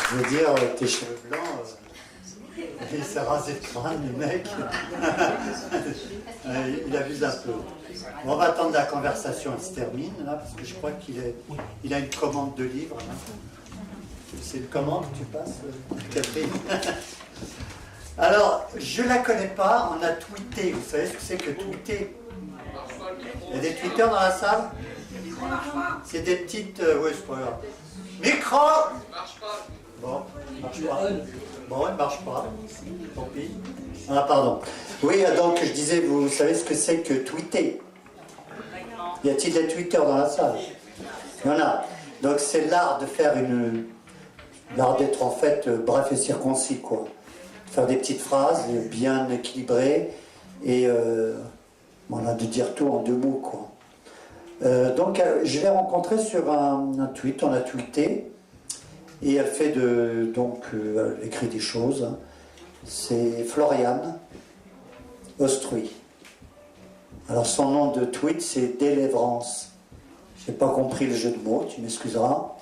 Je veux dire, tes cheveux blancs, il s'est rasé le crâne, le mec. Il abuse un peu. Bon, on va attendre la conversation, elle se termine, là, parce que je crois qu'il a une commande de livres. C'est une commande que tu passes, Catherine. Alors, je ne la connais pas, on a tweeté. Vous savez ce que c'est que tweeter? Il y a des tweeters dans la salle? C'est des petites... oui, c'est pas grave. Micro! Bon, il ne marche pas. Bon, il ne marche pas. Tant pis. Ah, pardon. Oui, donc je disais, vous savez ce que c'est que tweeter? Y a-t-il des tweeters dans la salle? Voilà. Donc c'est l'art de faire l'art d'être en fait bref et circoncis, quoi. Faire des petites phrases bien équilibrées et voilà, de dire tout en 2 mots, quoi. Donc je l'ai rencontrée sur un tweet, on a tweeté, et elle fait elle écrit des choses. C'est Floriane Ostruy. Alors son nom de tweet c'est Délivrance. J'ai pas compris le jeu de mots, tu m'excuseras.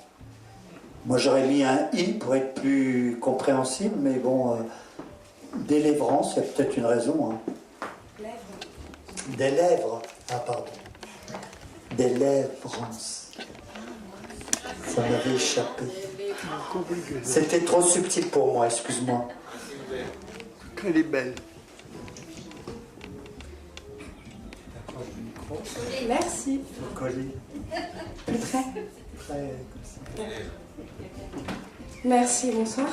Moi j'aurais mis un i pour être plus compréhensible, mais bon, Délivrance, il y a peut-être une raison. Hein. Des lèvres. Ah pardon. Délivrance. Ça m'avait échappé. C'était trop subtil pour moi, excuse-moi. Elle est belle. Merci. Plus près. Merci, bonsoir.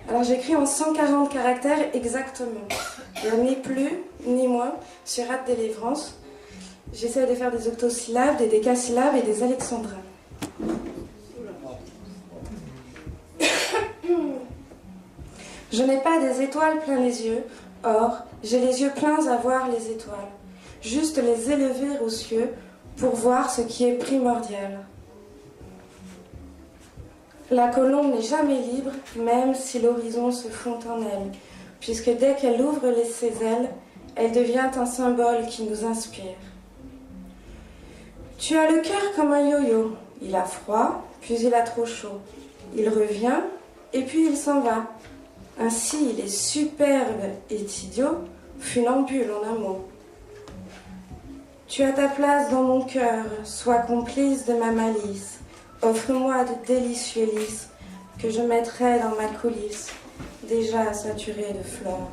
Alors j'écris en 140 caractères exactement. Ni plus, ni moins, sur Rate Délivrance. J'essaie de faire des octosyllabes, des décasyllabes et des alexandrins. Je n'ai pas des étoiles plein les yeux, or j'ai les yeux pleins à voir les étoiles, juste les élever aux cieux pour voir ce qui est primordial. La colombe n'est jamais libre, même si l'horizon se fond en elle, puisque dès qu'elle ouvre ses ailes, elle devient un symbole qui nous inspire. Tu as le cœur comme un yo-yo, il a froid, puis il a trop chaud. Il revient, et puis il s'en va. Ainsi, il est superbe et idiot, funambule en un mot. Tu as ta place dans mon cœur, sois complice de ma malice. Offre-moi de délicieux lys que je mettrai dans ma coulisse, déjà saturée de fleurs.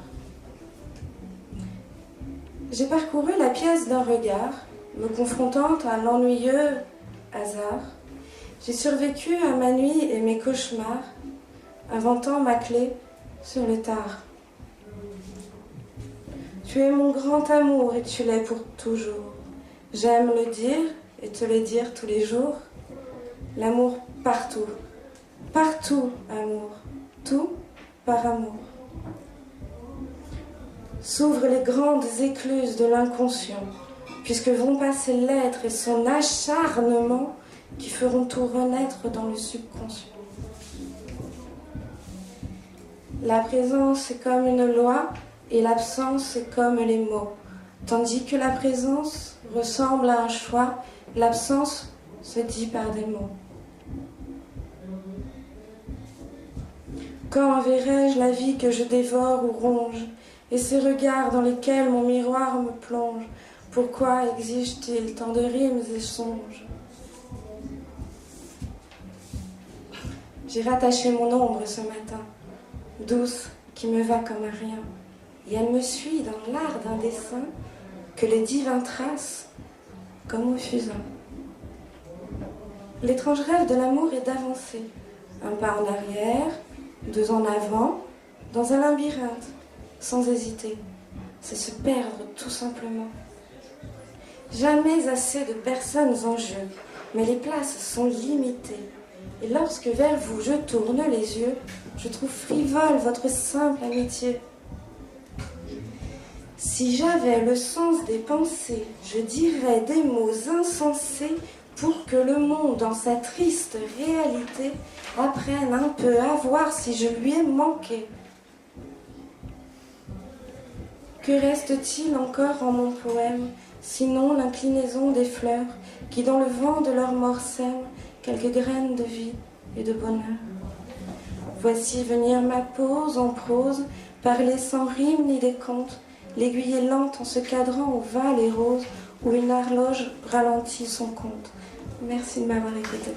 J'ai parcouru la pièce d'un regard, me confrontant à l'ennuyeux hasard. J'ai survécu à ma nuit et mes cauchemars, inventant ma clé sur le tard. Tu es mon grand amour et tu l'es pour toujours. J'aime le dire et te le dire tous les jours. L'amour partout, partout amour, tout par amour. S'ouvrent les grandes écluses de l'inconscient, puisque vont passer l'être et son acharnement qui feront tout renaître dans le subconscient. La présence est comme une loi et l'absence est comme les mots, tandis que la présence ressemble à un choix, l'absence se dit par des mots. Quand verrai-je la vie que je dévore ou ronge, et ces regards dans lesquels mon miroir me plonge? Pourquoi exige-t-il tant de rimes et songes? J'ai rattaché mon ombre ce matin, douce, qui me va comme un rien, et elle me suit dans l'art d'un dessin que le divin trace comme au fusain. L'étrange rêve de l'amour est d'avancer, un pas en arrière, 2 en avant, dans un labyrinthe, sans hésiter. C'est se perdre tout simplement. Jamais assez de personnes en jeu, mais les places sont limitées. Et lorsque vers vous je tourne les yeux, je trouve frivole votre simple amitié. Si j'avais le sens des pensées, je dirais des mots insensés pour que le monde, dans sa triste réalité, apprenne un peu à voir si je lui ai manqué. Que reste-t-il encore en mon poème, sinon l'inclinaison des fleurs qui, dans le vent de leur mort, sèment quelques graines de vie et de bonheur? Voici venir ma pause en prose, parler sans rime ni décompte, l'aiguille lente en se cadrant aux vales et roses où une horloge ralentit son compte. Merci de m'avoir écouté.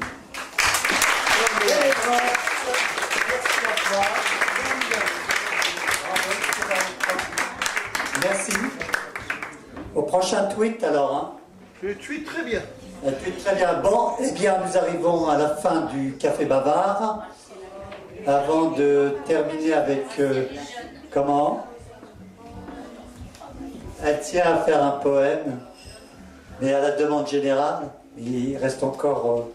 Merci. Au prochain tweet alors. Hein. Je tweet très bien. Tweet très bien. Bon, eh bien, nous arrivons à la fin du Café Bavard. Avant de terminer avec... comment? Elle tient à faire un poème. Mais à la demande générale, il reste encore...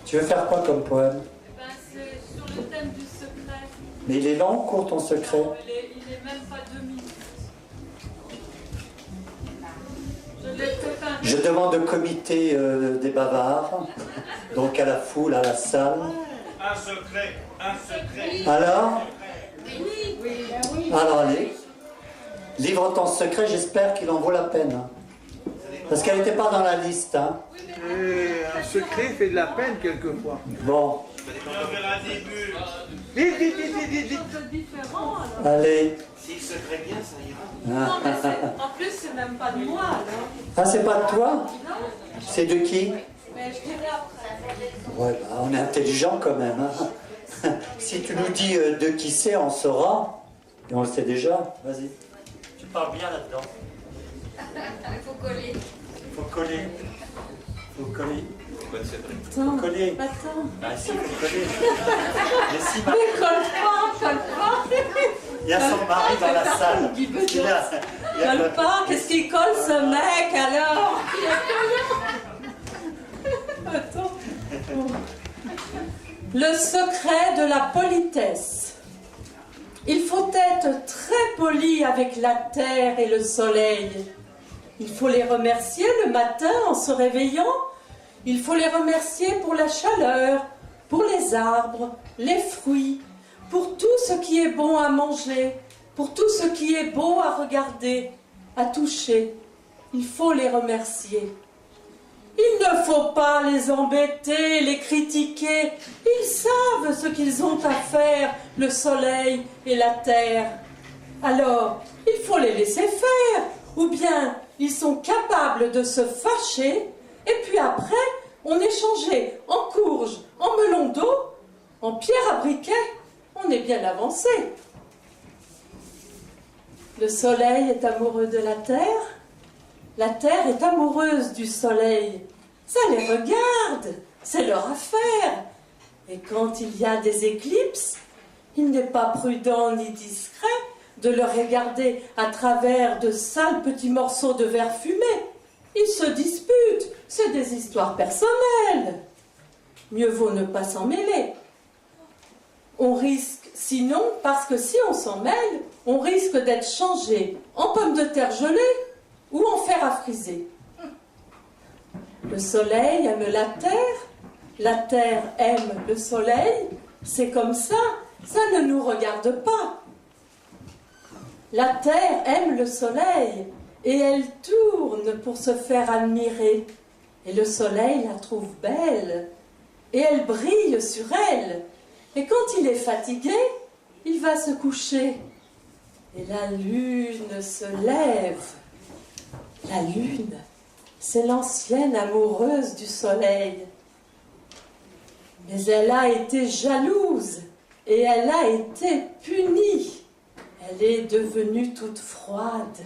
Tu veux faire quoi comme poème? C'est sur le thème du secret. Mais il est long ou court ton secret? Non, il est même pas 2 minutes. Je demande au comité des bavards, donc à la foule, à la salle. Un secret, un secret. Alors? Oui. Alors allez. Livre ton secret, j'espère qu'il en vaut la peine. Hein. Parce qu'elle n'était pas dans la liste. Hein. Un secret fait de la peine quelquefois. Bon. On verra un début. Vite. C'est différent alors. Allez. S'il secret bien, ça ira. Non, mais en plus, c'est même pas de moi alors. Ah, c'est pas de toi? Non. C'est de qui? Mais je dirai après. Ouais, bah, on est intelligent quand même. Hein. Si tu nous dis de qui c'est, on saura. Et on le sait déjà. Vas-y. Tu parles bien là-dedans. Il faut coller. Faut coller. Faut coller. Attends. Faut coller. Attends. Ah si, faut coller. Mais si, bah, Mais colle pas. il y a son mari dans la salle. Colle pas. Qu'est-ce qu'il colle ce mec alors? Attends. Le secret de la politesse. Il faut être très poli avec la terre et le soleil. Il faut les remercier le matin en se réveillant. Il faut les remercier pour la chaleur, pour les arbres, les fruits, pour tout ce qui est bon à manger, pour tout ce qui est beau à regarder, à toucher. Il faut les remercier. Il ne faut pas les embêter, les critiquer. Ils savent ce qu'ils ont à faire, le soleil et la terre. Alors, il faut les laisser faire. Ou bien, ils sont capables de se fâcher. Et puis après, on est changé en courge, en melon d'eau, en pierre à briquet. On est bien avancé. Le soleil est amoureux de la terre est amoureuse du soleil. Ça les regarde, c'est leur affaire. Et quand il y a des éclipses, il n'est pas prudent ni discret de le regarder à travers de sales petits morceaux de verre fumé. Ils se disputent, c'est des histoires personnelles. Mieux vaut ne pas s'en mêler. On risque, sinon, parce que si on s'en mêle, on risque d'être changé en pommes de terre gelées ou en fer à friser. Le soleil aime la terre aime le soleil, c'est comme ça ne nous regarde pas. La terre aime le soleil et elle tourne pour se faire admirer. Et le soleil la trouve belle et elle brille sur elle. Et quand il est fatigué, il va se coucher. Et la lune se lève. La lune, c'est l'ancienne amoureuse du soleil. Mais elle a été jalouse et elle a été punie. Elle est devenue toute froide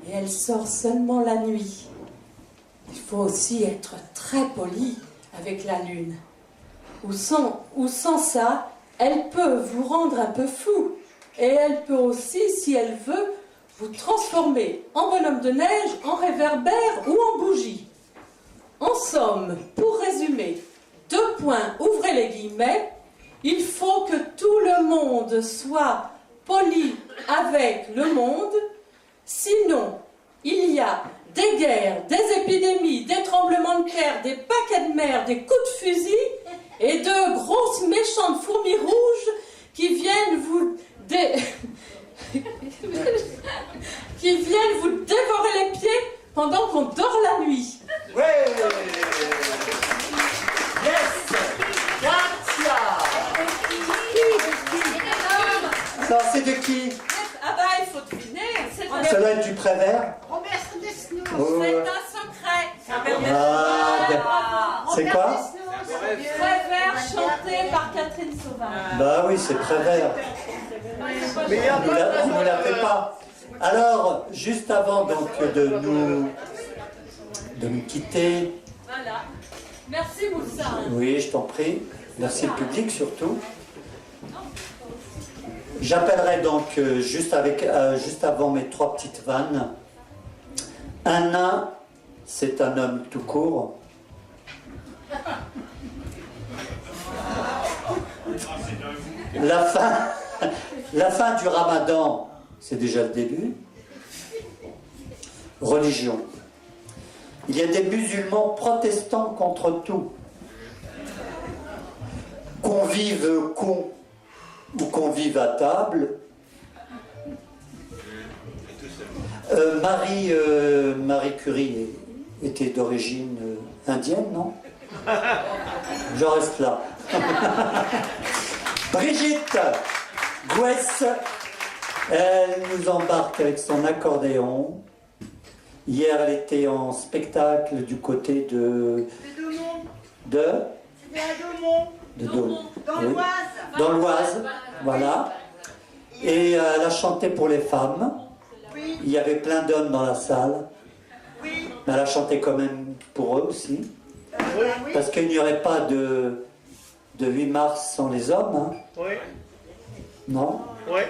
et elle sort seulement la nuit. Il faut aussi être très poli avec la lune. Ou sans ça, elle peut vous rendre un peu fou. Et elle peut aussi, si elle veut, vous transformer en bonhomme de neige, en réverbère ou en bougie. En somme, pour résumer, 2 points, ouvrez les guillemets, il faut que tout le monde soit poli avec le monde, sinon il y a des guerres, des épidémies, des tremblements de terre, des paquets de mer, des coups de fusil et de grosses méchantes fourmis rouges qui viennent vous dévorer les pieds pendant qu'on dort la nuit. Ouais. Yes. Katia. Ça, c'est de qui? Ah bah, il faut deviner. Ça doit être du Prévert. Robert Desnos. Oh. C'est un secret. C'est quoi? Prévert chanté par Catherine Sauvage. Bah oui, c'est Prévert. Mais on ne la fait pas. Alors, juste avant donc de nous quitter. Voilà. Merci Moussa. Oui, je t'en prie. Merci le public surtout. J'appellerai donc juste avant mes 3 petites vannes. Un nain c'est un homme tout court. La fin du Ramadan, c'est déjà le début. Religion. Il y a des musulmans protestants contre tout. Qu'on vive con ou qu'on vive à table. Marie Curie était d'origine indienne, non? Je reste là. Brigitte Gouès, elle nous embarque avec son accordéon. Hier, elle était en spectacle du côté de... C'était à Daumont. De Daumont. Dans Oui. l'Oise. Dans l'Oise, voilà. Et elle a chanté pour les femmes. Oui. Il y avait plein d'hommes dans la salle. Oui. Mais elle a chanté quand même pour eux aussi. Oui. Parce qu'il n'y aurait pas de 8 mars sans les hommes. Hein. Oui. Non? Oui.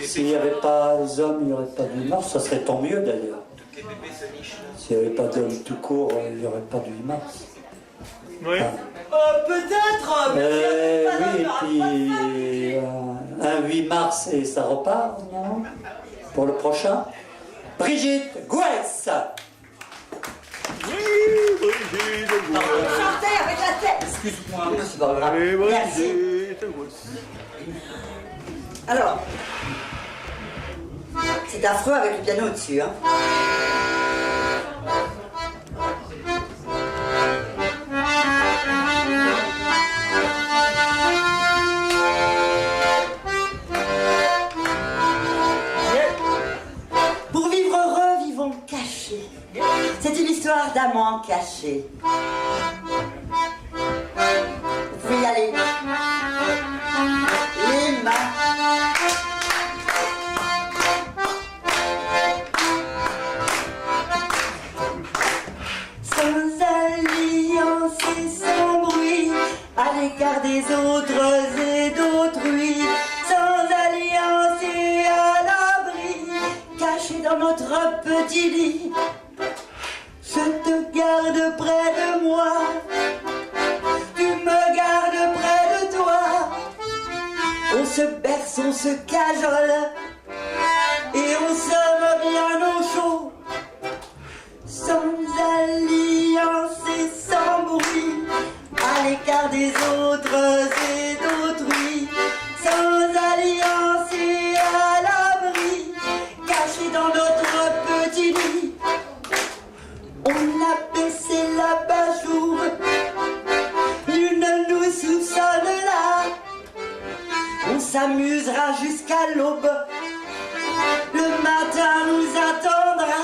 S'il n'y avait pas les hommes, il n'y aurait pas de 8 mars. Ça serait tant mieux d'ailleurs. S'il n'y avait pas d'hommes tout court, il n'y aurait pas de 8 mars. Oui. Peut-être. Oui, et puis un 8 mars et ça repart, non? Pour le prochain. Brigitte Gouès. Oui, Brigitte Gouès. Chantez avec la tête. Excuse-moi, c'est pas grave. Merci. Alors, c'est affreux avec le piano au-dessus, hein. Pour vivre heureux, vivons cachés. C'est une histoire d'amants cachés. Vous pouvez y aller. Les mains. Sans alliance et sans bruit, à l'écart des autres et d'autrui. Sans alliance et à l'abri, cachés dans notre petit lit. Je te garde près de moi, tu me gardes près de toi. On se berce, on se cajole, et on s'aime bien au chaud. Sans alliance et sans bruit, à l'écart des autres et d'autrui. Sans alliance et à l'abri, cachés dans notre petit lit. On a baissé l'abat-jour, nul ne nous soupçonne là. On s'amusera jusqu'à l'aube, le matin nous attendra.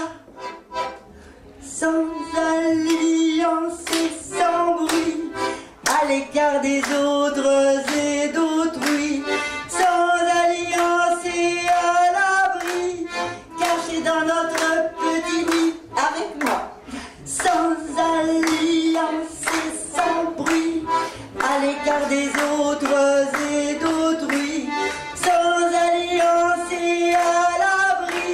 Sans alliance et sans bruit, à l'écart des autres et d'autrui. Sans alliance et à l'abri, cachés dans notre petit lit. Avec moi. Sans alliance et sans bruit, à l'écart des autres et d'autrui. Sans alliance et à l'abri,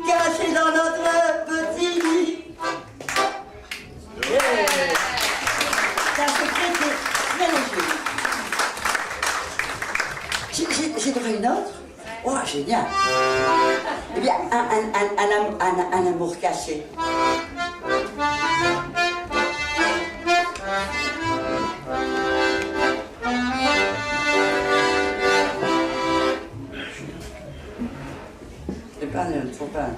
cachés dans notre petit lit. C'est un secret très léger. J'ai droit à une autre? Oh, génial. Eh bien, un amour caché. C'est pas nul, faut pas.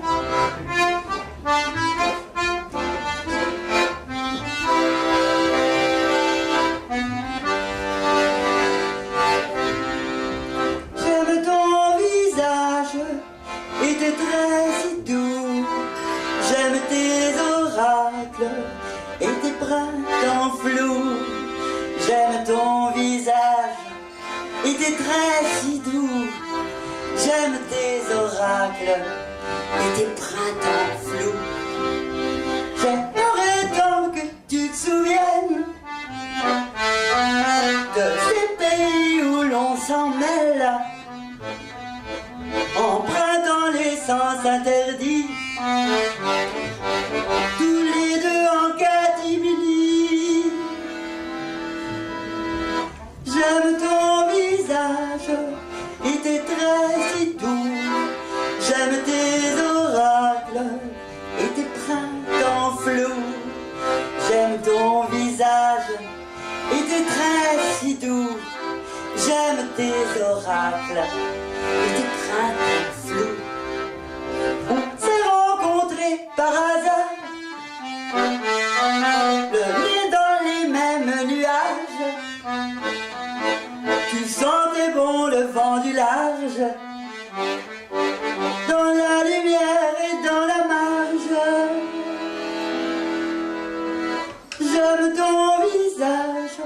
J'aime ton visage et tes traits si doux. J'aime tes oracles et tes printemps flous. J'aime ton visage et tes traits si doux. J'aime tes oracles et tes printemps flous. J'aimerais tant que tu te souviennes de ces pays où l'on s'en mêle, empruntant les sens interdits, tous les deux ton visage et tes traits si doux. J'aime tes oracles et tes printemps flous. On s'est rencontrés par hasard, le nez dans les mêmes nuages. Tu sentais bon le vent du large, dans la lumière et dans la marge. J'aime ton visage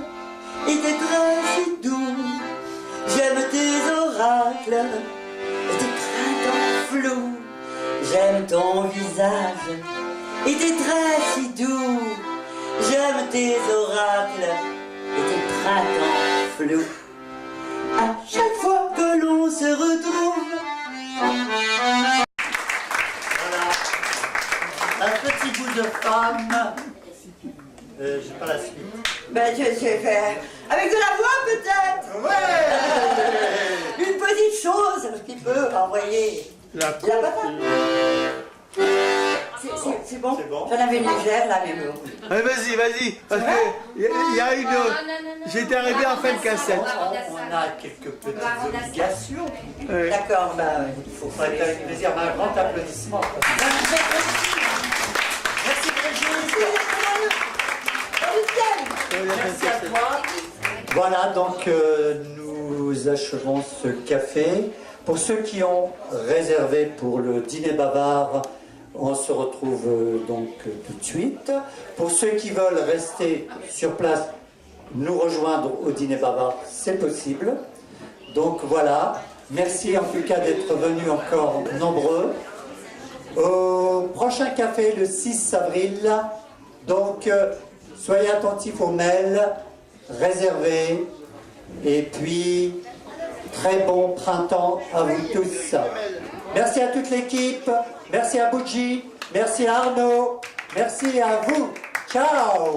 et tes traits si doux. J'aime tes oracles et tes printemps flous. J'aime ton visage et tes traits si doux. J'aime tes oracles et tes printemps flous. À chaque fois que l'on se retrouve. Voilà. Un petit bout de femme. J'ai pas la suite. Ben, je sais faire. Avec de la voix, peut-être. Ouais. Une petite chose qui peut envoyer la patate. C'est bon. J'en avais une légère, là, mais bon. Allez, vas-y, vas-y. Parce qu'il y a une. J'étais arrivé en fin de cassette. On a quelques petites obligations. D'accord, bah, il faut faire avec plaisir. Un grand applaudissement. Merci Brigitte. Merci à toi. Voilà, donc nous achevons ce café. Pour ceux qui ont réservé pour le dîner bavard, on se retrouve donc tout de suite. Pour ceux qui veulent rester sur place, nous rejoindre au dîner bavard, c'est possible. Donc voilà, merci en tout cas d'être venus encore nombreux. Au prochain café le 6 avril, donc soyez attentifs aux mails, réservez, et puis très bon printemps à vous tous. Merci à toute l'équipe, merci à Boudji, merci à Arnaud, merci à vous. Ciao!